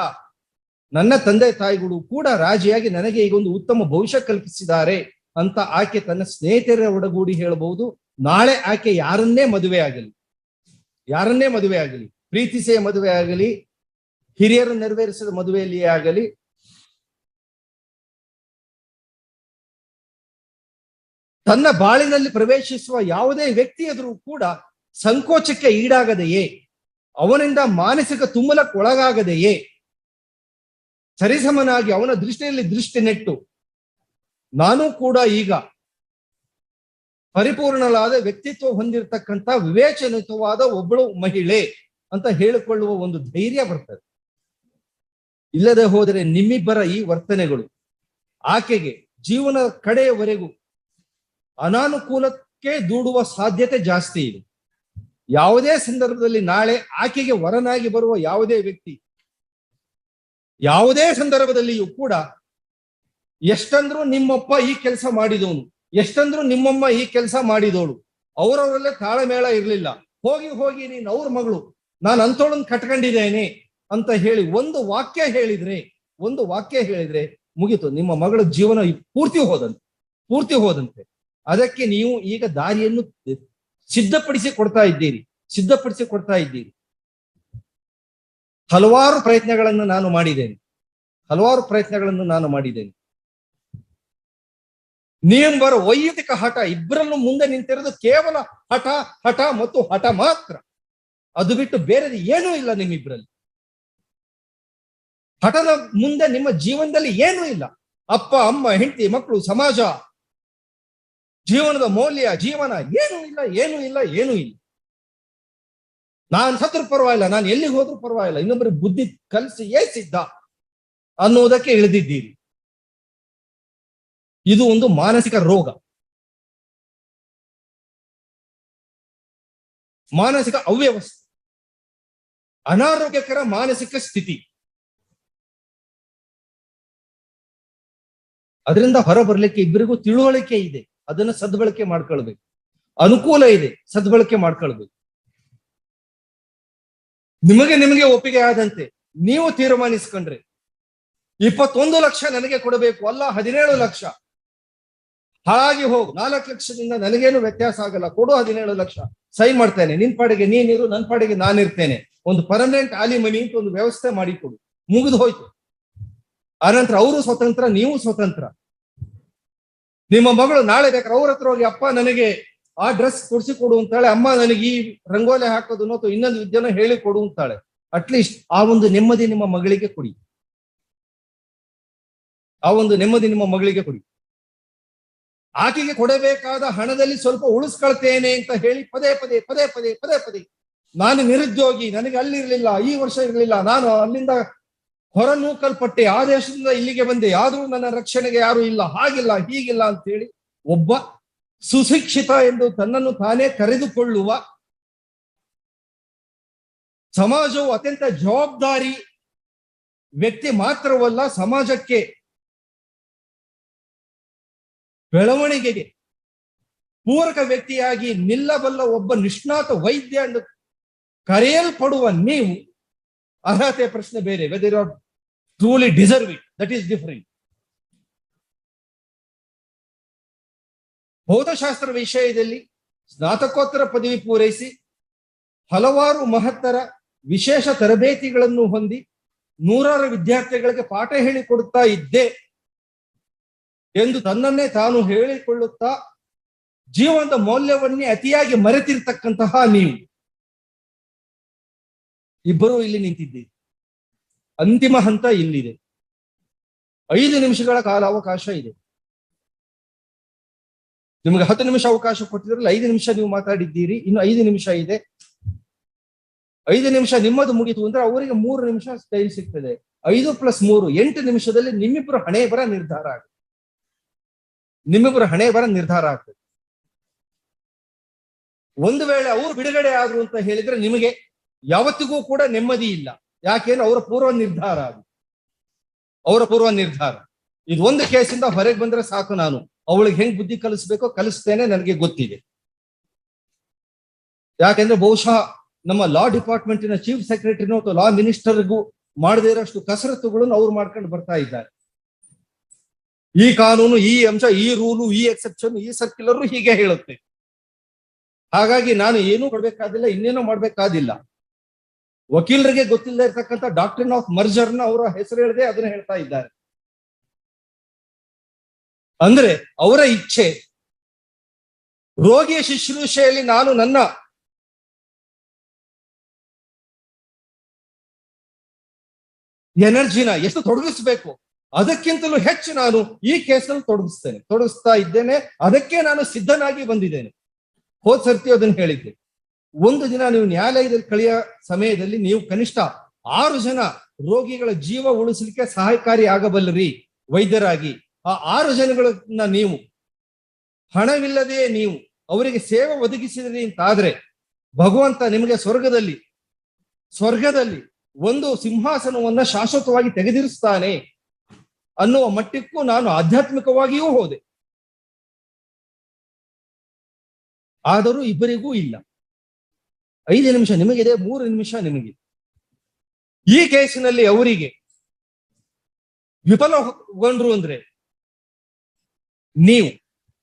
ನನ್ನ ತಂದೆ ತಾಯಿಗಳು ಕೂಡ ರಾಜಿಯಾಗಿ ನನಗೆ ಈಗ ಒಂದು ಉತ್ತಮ ಭವಿಷ್ಯ ಕಲ್ಪಿಸಿದ್ದಾರೆ ಅಂತ ಆಕೆ ತನ್ನ ಸ್ನೇಹಿತರ ಒಡಗೂಡಿ ಹೇಳಬಹುದು. ನಾಳೆ ಆಕೆ ಯಾರನ್ನೇ ಮದುವೆ ಆಗಲಿ, ಪ್ರೀತಿಸೇ ಮದುವೆ ಆಗಲಿ, ಹಿರಿಯರು ನೆರವೇರಿಸಿದ ಮದುವೆಯಲ್ಲಿಯೇ ಆಗಲಿ, ತನ್ನ ಬಾಳಿನಲ್ಲಿ ಪ್ರವೇಶಿಸುವ ಯಾವುದೇ ವ್ಯಕ್ತಿ ಎದುರು ಕೂಡ ಸಂಕೋಚಕ್ಕೆ ಈಡಾಗದೆಯೇ, ಅವನಿಂದ ಮಾನಸಿಕ ತುಮುಲಕ್ಕೊಳಗಾಗದೆಯೇ, ಸರಿಸಮನಾಗಿ ಅವನ ದೃಷ್ಟಿಯಲ್ಲಿ ದೃಷ್ಟಿ ನೆಟ್ಟು ನಾನು ಕೂಡ ಈಗ ಪರಿಪೂರ್ಣವಾದ ವ್ಯಕ್ತಿತ್ವ ಹೊಂದಿರತಕ್ಕಂತ ವಿವೇಚನಿತವಾದ ಒಬ್ಬಳು ಮಹಿಳೆ ಅಂತ ಹೇಳಿಕೊಳ್ಳುವ ಒಂದು ಧೈರ್ಯ ಬರ್ತದೆ. ಇಲ್ಲದೆ ಹೋದರೆ ನಿಮ್ಮಿಬ್ಬರ ಈ ವರ್ತನೆಗಳು ಆಕೆಗೆ ಜೀವನದ ಕಡೆಯವರೆಗೂ ಅನಾನುಕೂಲಕ್ಕೆ ದೂಡುವ ಸಾಧ್ಯತೆ ಜಾಸ್ತಿ ಇದೆ. ಯಾವುದೇ ಸಂದರ್ಭದಲ್ಲಿ ನಾಳೆ ಆಕೆಗೆ ವರನಾಗಿ ಬರುವ ಯಾವುದೇ ವ್ಯಕ್ತಿ ಯಾವುದೇ ಸಂದರ್ಭದಲ್ಲಿಯೂ ಕೂಡ ಎಷ್ಟಂದ್ರೂ ನಿಮ್ಮಪ್ಪ ಈ ಕೆಲಸ ಮಾಡಿದವನು, ಎಷ್ಟಂದ್ರೂ ನಿಮ್ಮಮ್ಮ ಈ ಕೆಲಸ ಮಾಡಿದವಳು, ಅವರವರಲ್ಲೇ ತಾಳಮೇಳ ಇರ್ಲಿಲ್ಲ, ಹೋಗಿ ನೀನು ಅವ್ರ ಮಗಳು, ನಾನು ಅಂತೋಳನ್ ಕಟ್ಕೊಂಡಿದ್ದೇನೆ ಅಂತ ಹೇಳಿ ಒಂದು ವಾಕ್ಯ ಹೇಳಿದ್ರೆ ಮುಗಿತು, ನಿಮ್ಮ ಮಗಳ ಜೀವನ ಪೂರ್ತಿ ಹೋದಂತೆ. ಅದಕ್ಕೆ ನೀವು ಈಗ ದಾರಿಯನ್ನು ಸಿದ್ಧಪಡಿಸಿ ಕೊಡ್ತಾ ಇದ್ದೀರಿ. ಹಲವಾರು ಪ್ರಯತ್ನಗಳನ್ನು ನಾನು ಮಾಡಿದ್ದೇನೆ. ನೀವೆಂಬರ ವೈಯಕ್ತಿಕ ಹಠ, ಇಬ್ಬರನ್ನು ಮುಂದೆ ನಿಂತಿರೋದು ಕೇವಲ ಹಠ ಮತ್ತು ಹಠ ಮಾತ್ರ. ಅದು ಬಿಟ್ಟು ಬೇರೆದು ಏನೂ ಇಲ್ಲ ನಿಮ್ಮಿಬ್ಬರಲ್ಲಿ. ಹಠದ ಮುಂದೆ ನಿಮ್ಮ ಜೀವನದಲ್ಲಿ ಏನೂ ಇಲ್ಲ. ಅಪ್ಪ ಅಮ್ಮ ಹೆಂಡತಿ ಮಕ್ಕಳು ಸಮಾಜ ಜೀವನದ ಮೌಲ್ಯ ಜೀವನ ಏನೂ ಇಲ್ಲ. ನಾನು ಸತ್ರು ಪರವಾಗಿಲ್ಲ, ನಾನು ಎಲ್ಲಿಗೆ ಹೋದ್ರೂ ಪರವಾಗಿಲ್ಲ, ಇನ್ನೊಬ್ಬರಿಗೆ ಬುದ್ಧಿ ಕಲಿಸಿ ಸಿದ್ಧ ಅನ್ನೋದಕ್ಕೆ ಇಳಿದಿದ್ದೀರಿ. ಇದು ಒಂದು ಮಾನಸಿಕ ರೋಗ, ಮಾನಸಿಕ ಅವ್ಯವಸ್ಥೆ, ಅನಾರೋಗ್ಯಕರ ಮಾನಸಿಕ ಸ್ಥಿತಿ. ಅದರಿಂದ ಹೊರಬರ್ಲಿಕ್ಕೆ ಇಬ್ಬರಿಗೂ ತಿಳುವಳಿಕೆ ಇದೆ, ಅದನ್ನ ಸದ್ಬಳಕೆ ಮಾಡ್ಕೊಳ್ಬೇಕು. ಅನುಕೂಲ ಇದೆ, ಸದ್ಬಳಕೆ ಮಾಡ್ಕೊಳ್ಬೇಕು. ನಿಮಗೆ ಒಪ್ಪಿಗೆ ಆದಂತೆ ನೀವು ತೀರ್ಮಾನಿಸ್ಕೊಂಡ್ರೆ 21 ಲಕ್ಷ ನನಗೆ ಕೊಡಬೇಕು, ಅಲ್ಲ 17 ಲಕ್ಷ. ಹಾಗೆ ಹೋಗು, 4 ಲಕ್ಷದಿಂದ ನನಗೇನು ವ್ಯತ್ಯಾಸ ಆಗಲ್ಲ, ಕೊಡು 17 ಲಕ್ಷ, ಸೈನ್ ಮಾಡ್ತೇನೆ, ನಿನ್ ಪಾಡಿಗೆ ನೀನಿರು, ನನ್ನ ಪಾಡಿಗೆ ನಾನಿರ್ತೇನೆ, ಒಂದು ಪರ್ಮನೆಂಟ್ ಆಲಿಮನಿ ಅಂತ ಒಂದು ವ್ಯವಸ್ಥೆ ಮಾಡಿಕೊಡು, ಮುಗಿದು ಹೋಯ್ತು. ಆನಂತರ ಅವರು ಸ್ವತಂತ್ರ, ನೀವು ಸ್ವತಂತ್ರ. ನಿಮ್ಮ ಮಗಳು ನಾಳೆ ಬೇಕಾದ್ರೆ ಅವ್ರ ಹತ್ರ ಹೋಗಿ, ಅಪ್ಪ ನನಗೆ ಆ ಡ್ರೆಸ್ ಕೊಡಿಸಿಕೊಡು ಅಂತಾಳೆ, ಅಮ್ಮ ನನಗೆ ಈ ರಂಗೋಲಿ ಹಾಕೋದನ್ನು ಅಥವಾ ಇನ್ನೊಂದು ವಿದ್ಯೆನ ಹೇಳಿ ಕೊಡು ಅಂತಾಳೆ. ಅಟ್ಲೀಸ್ಟ್ ಆ ಒಂದು ನೆಮ್ಮದಿ ನಿಮ್ಮ ಮಗಳಿಗೆ ಕೊಡಿ, ಆಕೆಗೆ ಕೊಡಬೇಕಾದ ಹಣದಲ್ಲಿ ಸ್ವಲ್ಪ ಉಳಿಸ್ಕೊಳ್ತೇನೆ ಅಂತ ಹೇಳಿ ಪದೇ ಪದೇ ನಾನು ನಿರುದ್ಯೋಗಿ, ನನಗೆ ಅಲ್ಲಿರ್ಲಿಲ್ಲ, ಈ ವರ್ಷ ಇರ್ಲಿಲ್ಲ, ನಾನು ಅಲ್ಲಿಂದ ಹೊರ ನೂಕಲ್ಪಟ್ಟೆ, ಆ ದೇಶದಿಂದ ಇಲ್ಲಿಗೆ ಬಂದೆ, ಆದ್ರೂ ನನ್ನ ರಕ್ಷಣೆಗೆ ಯಾರು ಇಲ್ಲ, ಹಾಗಿಲ್ಲ ಹೀಗಿಲ್ಲ ಅಂತ ಹೇಳಿ ಒಬ್ಬ ಸುಶಿಕ್ಷಿತ ಎಂದು ತನ್ನನ್ನು ತಾನೇ ಕರೆದುಕೊಳ್ಳುವ ಸಮಾಜವು ಅತ್ಯಂತ ಜವಾಬ್ದಾರಿ ವ್ಯಕ್ತಿ ಮಾತ್ರವಲ್ಲ, ಸಮಾಜಕ್ಕೆ ಬೆಳವಣಿಗೆಗೆ ಪೂರಕ ವ್ಯಕ್ತಿಯಾಗಿ ನಿಲ್ಲಬಲ್ಲ ಒಬ್ಬ ನಿಷ್ಣಾತ ವೈದ್ಯ ಎಂದು ಕರೆಯಲ್ಪಡುವ ನೀವು ಅರ್ಹತೆ ಪ್ರಶ್ನೆ ಬೇರೆ. Whether you are truly deserve it, that is different. ಭೌತಶಾಸ್ತ್ರ ವಿಷಯದಲ್ಲಿ ಸ್ನಾತಕೋತ್ತರ ಪದವಿ ಪೂರೈಸಿ ಹಲವಾರು ಮಹತ್ತರ ವಿಶೇಷ ತರಬೇತಿಗಳನ್ನು ಹೊಂದಿ ನೂರಾರು ವಿದ್ಯಾರ್ಥಿಗಳಿಗೆ ಪಾಠ ಹೇಳಿಕೊಡುತ್ತಾ ಇದ್ದೆ ಎಂದು ತನ್ನನ್ನೇ ತಾನು ಹೇಳಿಕೊಳ್ಳುತ್ತಾ ಜೀವನದ ಮೌಲ್ಯವನ್ನೇ ಅತಿಯಾಗಿ ಮರೆತಿರ್ತಕ್ಕಂತಹ ನೀವು ಇಬ್ಬರು ಇಲ್ಲಿ ನಿಂತಿದ್ದೀರಿ. ಅಂತಿಮ ಹಂತ ಇಲ್ಲಿದೆ. 5 ನಿಮಿಷಗಳ ಕಾಲಾವಕಾಶ ಇದೆ. ನಿಮಗೆ 10 ನಿಮಿಷ ಅವಕಾಶ ಕೊಟ್ಟಿದ್ರಲ್ಲಿ 5 ನಿಮಿಷ ನೀವು ಮಾತಾಡಿದ್ದೀರಿ, ಇನ್ನು 5 ನಿಮಿಷ ಇದೆ. 5 ನಿಮಿಷ ನಿಮ್ಮದು ಮುಗಿತು ಅಂದ್ರೆ ಅವರಿಗೆ 3 ನಿಮಿಷ ಟೈಮ್ ಸಿಗ್ತದೆ. 5 + 3 8 ನಿಮಿಷದಲ್ಲಿ ನಿಮ್ಮಿಬ್ಬರು ಹಣೆ ಬರ ನಿರ್ಧಾರ ಆಗುತ್ತೆ. ನಿಮ್ಮಿಬ್ಬರ ಹಣೆ ಬರ ನಿರ್ಧಾರ ಆಗ್ತದೆ. ಒಂದು ವೇಳೆ ಅವರು ಬಿಡುಗಡೆ ಆದ್ರು ಅಂತ ಹೇಳಿದ್ರೆ ನಿಮಗೆ ಯಾವತ್ತಿಗೂ ಕೂಡ ನೆಮ್ಮದಿ ಇಲ್ಲ. ಯಾಕೆಂದ್ರೆ ಅವರ ಪೂರ್ವ ನಿರ್ಧಾರ ಇದು ಒಂದು ಕೇಸಿಂದ ಹೊರಗೆ ಬಂದ್ರೆ ಸಾಕು, ನಾನು ಅವಳಿಗೆ ಹೆಂಗ್ ಬುದ್ಧಿ ಕಲಿಸ್ಬೇಕೋ ಕಲಿಸ್ತೇನೆ, ನನಗೆ ಗೊತ್ತಿದೆ. ಯಾಕೆಂದ್ರೆ ಬಹುಶಃ ನಮ್ಮ ಲಾ ಡಿಪಾರ್ಟ್ಮೆಂಟಿನ ಚೀಫ್ ಸೆಕ್ರೆಟರಿನೋ ಅಥವಾ ಲಾ ಮಿನಿಸ್ಟರ್ಗೂ ಮಾಡದೇ ಇರೋಷ್ಟು ಕಸರತ್ತುಗಳನ್ನು ಅವ್ರು ಮಾಡ್ಕೊಂಡು ಬರ್ತಾ ಇದ್ದಾರೆ. ಈ ಕಾನೂನು, ಈ ಅಂಶ, ಈ ರೂಲು, ಈ ಎಕ್ಸೆಪ್ಷನ್, ಈ ಸರ್ಕ್ಯುಲರ್ ಹೀಗೆ ಹೇಳುತ್ತೆ. ಹಾಗಾಗಿ ನಾನು ಏನೂ ಕೊಡ್ಬೇಕಾದಿಲ್ಲ, ಇನ್ನೇನೋ ಮಾಡ್ಬೇಕಾದಿಲ್ಲ. ವಕೀಲರಿಗೆ ಗೊತ್ತಿಲ್ಲದೆ ಇರ್ತಕ್ಕಂಥ ಡಾಕ್ಟ್ರಿನ್ ಆಫ್ ಮರ್ಜರ್ನ ಅವರ ಹೆಸರು ಹೇಳದೆ ಅದನ್ನ ಹೇಳ್ತಾ ಇದ್ದಾರೆ. ಅಂದ್ರೆ ಅವರ ಇಚ್ಛೆ ರೋಗಿಯ ಶುಶ್ರೂಷೆಯಲ್ಲಿ ನಾನು ನನ್ನ ಎನರ್ಜಿನ ಎಷ್ಟು ತೊಡಗಿಸ್ಬೇಕು ಅದಕ್ಕಿಂತಲೂ ಹೆಚ್ಚು ನಾನು ಈ ಕೇಸಲ್ಲಿ ತೊಡಗಿಸ್ತಾ ಇದ್ದೇನೆ. ಅದಕ್ಕೆ ನಾನು ಸಿದ್ಧನಾಗಿ ಬಂದಿದ್ದೇನೆ. ಹೋದ್ ಸರ್ತಿ ಅದನ್ನು ಹೇಳಿದ್ದೆ. ಒಂದು ದಿನ ನೀವು ನ್ಯಾಯಾಲಯದಲ್ಲಿ ಕಳೆಯೋ ಸಮಯದಲ್ಲಿ ನೀವು ಕನಿಷ್ಠ 6 ಜನ ರೋಗಿಗಳ ಜೀವ ಉಳಿಸಲಿಕ್ಕೆ ಸಹಾಯಕಾರಿ ಆಗಬಲ್ಲರಿ ವೈದ್ಯರಾಗಿ. ಆ 6 ಜನಗಳನ್ನ ನೀವು ಹಣವಿಲ್ಲದೆ ನೀವು ಅವರಿಗೆ ಸೇವೆ ಒದಗಿಸಿದ್ರಿ ಅಂತಾದ್ರೆ ಭಗವಂತ ನಿಮಗೆ ಸ್ವರ್ಗದಲ್ಲಿ ಒಂದು ಸಿಂಹಾಸನವನ್ನ ಶಾಶ್ವತವಾಗಿ ತೆಗೆದಿರಿಸ್ತಾನೆ ಅನ್ನುವ ಮಟ್ಟಕ್ಕೂ ನಾನು ಆಧ್ಯಾತ್ಮಿಕವಾಗಿಯೂ ಹೋದೆ. ಆದರೂ ಇಬ್ಬರಿಗೂ ಇಲ್ಲ. 5 ನಿಮಿಷ ನಿಮಗಿದೆ, 3 ನಿಮಿಷ ನಿಮಗಿದೆ. ಈ ಕೇಸಿನಲ್ಲಿ ಅವರಿಗೆ ವಿಫಲಗೊಂಡ್ರು ಅಂದ್ರೆ ನೀವು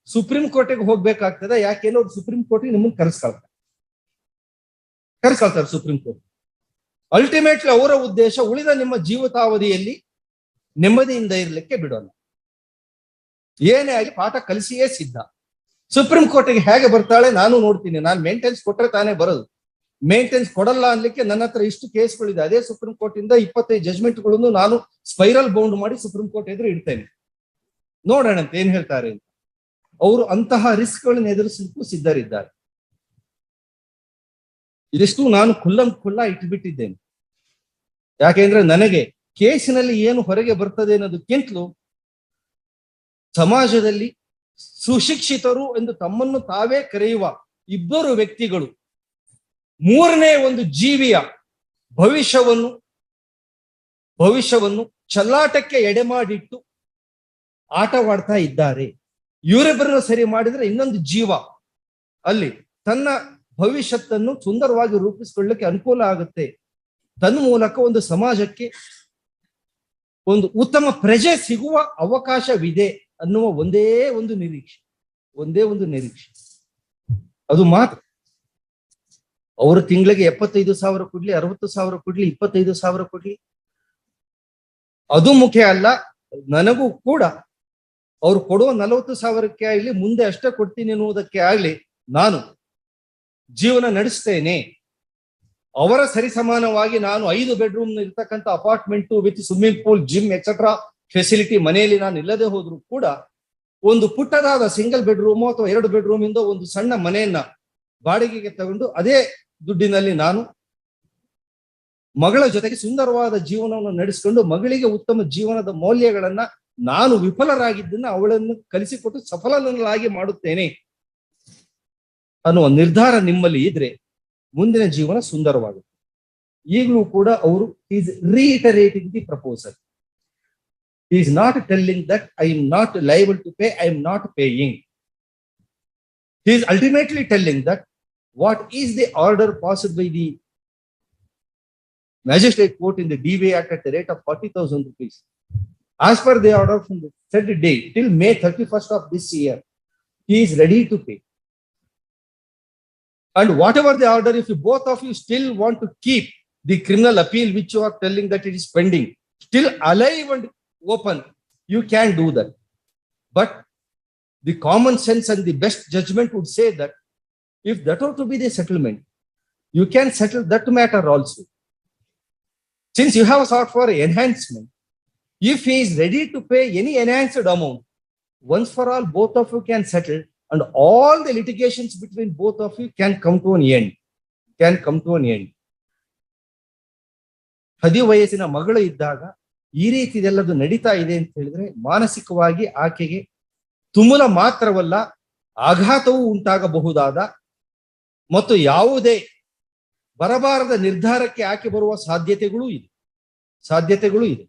ಸುಪ್ರೀಂ ಕೋರ್ಟಿಗೆ ಹೋಗ್ಬೇಕಾಗ್ತದೆ. ಯಾಕೆಂದ್ರೆ ಅವ್ರು ಸುಪ್ರೀಂ ಕೋರ್ಟಿಗೆ ನಿಮ್ಮನ್ನು ಕರೆಸ್ಕೊಳ್ತಾರೆ ಸುಪ್ರೀಂ ಕೋರ್ಟ್. ಅಲ್ಟಿಮೇಟ್ಲಿ ಅವರ ಉದ್ದೇಶ ಉಳಿದ ನಿಮ್ಮ ಜೀವಿತಾವಧಿಯಲ್ಲಿ ನೆಮ್ಮದಿಯಿಂದ ಇರಲಿಕ್ಕೆ ಬಿಡೋಲ್ಲ. ಏನೇ ಆಗಿ ಪಾಠ ಕಲಿಸಿಯೇ ಸಿದ್ಧ. ಸುಪ್ರೀಂ ಕೋರ್ಟಿಗೆ ಹೇಗೆ ಬರ್ತಾಳೆ ನಾನು ನೋಡ್ತೀನಿ. ನಾನು ಮೇಂಟೆನೆನ್ಸ್ ಕೊಟ್ರೆ ತಾನೇ ಬರೋದು. ಮೇಂಟೆನೆನ್ಸ್ ಕೊಡಲ್ಲ ಅನ್ಲಿಕ್ಕೆ ನನ್ನ ಹತ್ರ ಇಷ್ಟು ಕೇಸ್ಗಳಿದೆ. ಅದೇ ಸುಪ್ರೀಂ ಕೋರ್ಟ್ ಇಂದ 25 ಜಜ್ಮೆಂಟ್ಗಳನ್ನು ನಾನು ಸ್ಪೈರಲ್ ಬೌಂಡ್ ಮಾಡಿ ಸುಪ್ರೀಂ ಕೋರ್ಟ್ ಎದುರು ಇಡ್ತೇನೆ. ನೋಡೋಣ ಅಂತ ಏನ್ ಹೇಳ್ತಾರೆ ಅಂತ. ಅವರು ಅಂತಹ ರಿಸ್ಕ್ ಗಳನ್ನ ಎದುರಿಸಲಿಕ್ಕೂ ಸಿದ್ಧರಿದ್ದಾರೆ. ಇದಿಷ್ಟು ನಾನು ಖುಲ್ಲ ಇಟ್ಬಿಟ್ಟಿದ್ದೇನೆ. ಯಾಕೆಂದ್ರೆ ನನಗೆ ಕೇಸಿನಲ್ಲಿ ಏನು ಹೊರಗೆ ಬರ್ತದೆ ಅನ್ನೋದಕ್ಕಿಂತಲೂ ಸಮಾಜದಲ್ಲಿ ಸುಶಿಕ್ಷಿತರು ಎಂದು ತಮ್ಮನ್ನು ತಾವೇ ಕರೆಯುವ ಇಬ್ಬರು ವ್ಯಕ್ತಿಗಳು 3ನೇ ಒಂದು ಜೀವಿಯ ಭವಿಷ್ಯವನ್ನು ಚಲ್ಲಾಟಕ್ಕೆ ಎಡೆಮಾಡಿಟ್ಟು ಆಟವಾಡ್ತಾ ಇದ್ದಾರೆ. ಇವರಿಬ್ಬರನ್ನು ಸರಿ ಮಾಡಿದ್ರೆ ಇನ್ನೊಂದು ಜೀವ ಅಲ್ಲಿ ತನ್ನ ಭವಿಷ್ಯತ್ತನ್ನು ಸುಂದರವಾಗಿ ರೂಪಿಸಿಕೊಳ್ಳಕ್ಕೆ ಅನುಕೂಲ ಆಗುತ್ತೆ. ತನ್ನ ಮೂಲಕ ಒಂದು ಸಮಾಜಕ್ಕೆ ಒಂದು ಉತ್ತಮ ಪ್ರಜೆ ಸಿಗುವ ಅವಕಾಶವಿದೆ ಅನ್ನುವ ಒಂದೇ ಒಂದು ನಿರೀಕ್ಷೆ. ಅದು ಮಾತ್ರ. ಅವರು ತಿಂಗಳಿಗೆ 75,000 ಕೊಡ್ಲಿ, 60,000 ಕೊಡ್ಲಿ, 25,000 ಕೊಡ್ಲಿ, ಅದು ಮುಖ್ಯ ಅಲ್ಲ. ನನಗೂ ಕೂಡ ಅವ್ರು ಕೊಡುವ 40,000ಕ್ಕೆ ಆಗ್ಲಿ, ಮುಂದೆ ಅಷ್ಟೇ ಕೊಡ್ತೀನಿ ಎನ್ನುವುದಕ್ಕೆ ಆಗ್ಲಿ ನಾನು ಜೀವನ ನಡೆಸ್ತೇನೆ. ಅವರ ಸರಿಸಮಾನವಾಗಿ ನಾನು 5 ಬೆಡ್ರೂಮ್ ಇರ್ತಕ್ಕಂಥ apartment with swimming pool, gym etcetera facility ಮನೆಯಲ್ಲಿ ನಾನು ಇಲ್ಲದೆ ಹೋದ್ರು ಕೂಡ ಒಂದು ಪುಟ್ಟದಾದ ಸಿಂಗಲ್ ಬೆಡ್ರೂಮು ಅಥವಾ 2 ಬೆಡ್ರೂಮ್ ಇಂದ ಒಂದು ಸಣ್ಣ ಮನೆಯನ್ನ ಬಾಡಿಗೆಗೆ ತಗೊಂಡು ಅದೇ ದುಡ್ಡಿನಲ್ಲಿ ನಾನು ಮಗಳ ಜೊತೆಗೆ ಸುಂದರವಾದ ಜೀವನವನ್ನು ನಡೆಸಿಕೊಂಡು ಮಗಳಿಗೆ ಉತ್ತಮ ಜೀವನದ ಮೌಲ್ಯಗಳನ್ನ ನಾನು ವಿಫಲರಾಗಿದ್ದನ್ನ ಅವಳನ್ನು ಕಲಿಸಿಕೊಟ್ಟು ಸಫಲನನ್ನಾಗಿ ಮಾಡುತ್ತೇನೆ ಅನ್ನುವ ನಿರ್ಧಾರ ನಿಮ್ಮಲ್ಲಿ ಇದ್ರೆ ಮುಂದಿನ ಜೀವನ ಸುಂದರವಾಗುತ್ತೆ. ಈಗಲೂ ಕೂಡ ಅವರು is reiterating the proposal. He is not telling that I am not liable to pay, I am not paying. He is ultimately telling that what is the order passed by the magistrate court in the DV Act at the rate of 40,000 rupees. As per the order from the said date till May 31st of this year, he is ready to pay. And whatever the order, if you both of you still want to keep the criminal appeal which you are telling that it is pending, still alive and open, you can do that. But the common sense and the best judgment would say that if that were to be the settlement, you can settle that matter also. Since you have sought for enhancement, if he is ready to pay any enhanced amount, once for all, both of you can settle and all the litigations between both of you can come to an end. ಹದಿ ವಯಸ್ಸಿನ ಮಗಳು ಇದ್ದಾಗ ಈ ರೀತಿ ಇದೆಲ್ಲದು ನಡೀತಾ ಇದೆ ಅಂತ ಹೇಳಿದ್ರೆ ಮಾನಸಿಕವಾಗಿ ಆಕೆಗೆ ತುಮುಲ ಮಾತ್ರವಲ್ಲ, ಆಘಾತವೂ ಉಂಟಾಗಬಹುದಾದ ಮತ್ತು ಯಾವುದೇ ಬರಬಾರದ ನಿರ್ಧಾರಕ್ಕೆ ಆಕೆ ಬರುವ ಸಾಧ್ಯತೆಗಳೂ ಇದೆ.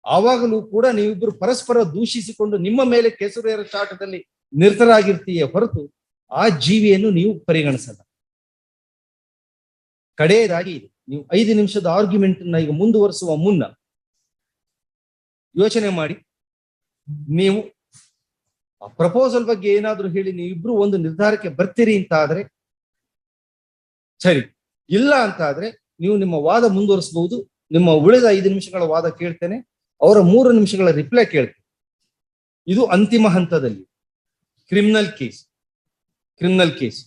ಆವಾಗಲೂ ಕೂಡ ನೀವಿಬ್ಬರು ಪರಸ್ಪರ ದೂಷಿಸಿಕೊಂಡು ನಿಮ್ಮ ಮೇಲೆ ಕೆಸರೇರ ಚಾಟದಲ್ಲಿ ನಿರತರಾಗಿರ್ತೀಯೇ ಹೊರತು ಆ ಜೀವಿಯನ್ನು ನೀವು ಪರಿಗಣಿಸಲ್ಲ. ಕಡೆಯದಾಗಿ ನೀವು 5 ನಿಮಿಷದ ಆರ್ಗ್ಯುಮೆಂಟ್ ಈಗ ಮುಂದುವರಿಸುವ ಮುನ್ನ ಯೋಚನೆ ಮಾಡಿ, ನೀವು ಆ ಪ್ರಪೋಸಲ್ ಬಗ್ಗೆ ಏನಾದ್ರೂ ಹೇಳಿ ನೀವಿಬ್ರು ಒಂದು ನಿರ್ಧಾರಕ್ಕೆ ಬರ್ತೀರಿ ಅಂತ ಆದ್ರೆ ಸರಿ, ಇಲ್ಲ ಅಂತ ಆದ್ರೆ ನೀವು ನಿಮ್ಮ ವಾದ ಮುಂದುವರಿಸಬಹುದು. ನಿಮ್ಮ ಉಳಿದ 5 ನಿಮಿಷಗಳ ವಾದ ಕೇಳ್ತೇನೆ, ಅವರ 3 ನಿಮಿಷಗಳ ರಿಪ್ಲೈ ಕೇಳ್ತೇನೆ. ಇದು ಅಂತಿಮ ಹಂತದಲ್ಲಿ ಕ್ರಿಮಿನಲ್ ಕೇಸ್.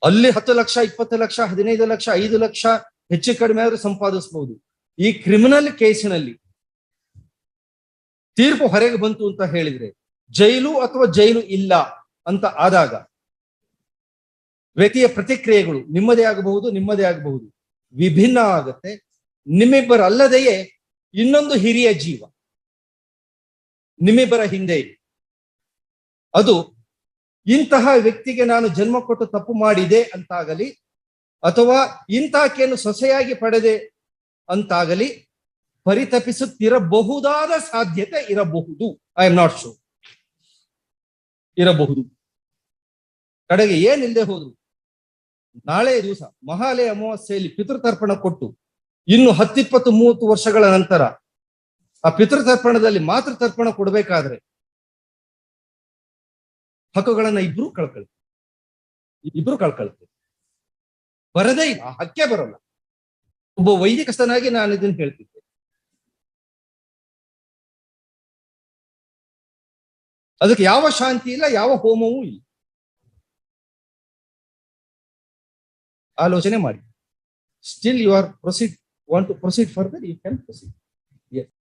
ಅಲ್ಲಿ 10 ಲಕ್ಷ, 20 ಲಕ್ಷ, 15 ಲಕ್ಷ, 5 ಲಕ್ಷ ಹೆಚ್ಚು ಕಡಿಮೆ ಆದ್ರೂ ಸಂಪಾದಿಸಬಹುದು. ಈ ಕ್ರಿಮಿನಲ್ ಕೇಸಿನಲ್ಲಿ ತೀರ್ಪು ಹೊರಗೆ ಬಂತು ಅಂತ ಹೇಳಿದ್ರೆ, ಜೈಲು ಅಥವಾ ಜೈಲು ಇಲ್ಲ ಅಂತ ಆದಾಗ ವ್ಯಕ್ತಿಯ ಪ್ರತಿಕ್ರಿಯೆಗಳು ನಿಮ್ಮದೇ ಆಗಬಹುದು, ವಿಭಿನ್ನ ಆಗತ್ತೆ. ನಿಮ್ಮಿಬ್ಬರಲ್ಲದೆಯೇ ಇನ್ನೊಂದು ಹಿರಿಯ ಜೀವ ನಿಮ್ಮಿಬ್ಬರ ಹಿಂದೆ ಇದೆ. ಅದು ಇಂತಹ ವ್ಯಕ್ತಿಗೆ ನಾನು ಜನ್ಮ ಕೊಟ್ಟು ತಪ್ಪು ಮಾಡಿದೆ ಅಂತಾಗಲಿ ಅಥವಾ ಇಂತಾಕೆಯನ್ನು ಸೊಸೆಯಾಗಿ ಪಡೆದೆ ಅಂತಾಗಲಿ ಪರಿತಪಿಸುತ್ತಿರಬಹುದಾದ ಸಾಧ್ಯತೆ ಇರಬಹುದು. I am not sure. ಇರಬಹುದು. ಕಡೆಗೆ ಏನಿಲ್ಲದೆ ಹೋದ್ರು, ನಾಳೆ ದಿವಸ ಮಹಾಲಯ ಅಮಾವಾಸ್ಯೆಯಲ್ಲಿ ಪಿತೃತರ್ಪಣ ಕೊಟ್ಟು ಇನ್ನು 10, 20, 30 ವರ್ಷಗಳ ನಂತರ ಆ ಪಿತೃತರ್ಪಣದಲ್ಲಿ ಮಾತೃತರ್ಪಣ ಕೊಡಬೇಕಾದ್ರೆ ಹಕ್ಕುಗಳನ್ನ ಇಬ್ರು ಕಳ್ಕೊಳ್ತೇವೆ. ಬರದೇ ಇಲ್ಲ, ಆ ಹಕ್ಕೆ ಬರಲ್ಲ. ಒಬ್ಬ ವೈದಿಕಸ್ಥನಾಗಿ ನಾನು ಇದನ್ನು ಹೇಳ್ತಿದ್ದೆ. ಅದಕ್ಕೆ ಯಾವ ಶಾಂತಿ ಇಲ್ಲ, ಯಾವ ಹೋಮವೂ ಇಲ್ಲ. ಆಲೋಚನೆ ಮಾಡಿ. Still you are want to proceed further, you can proceed.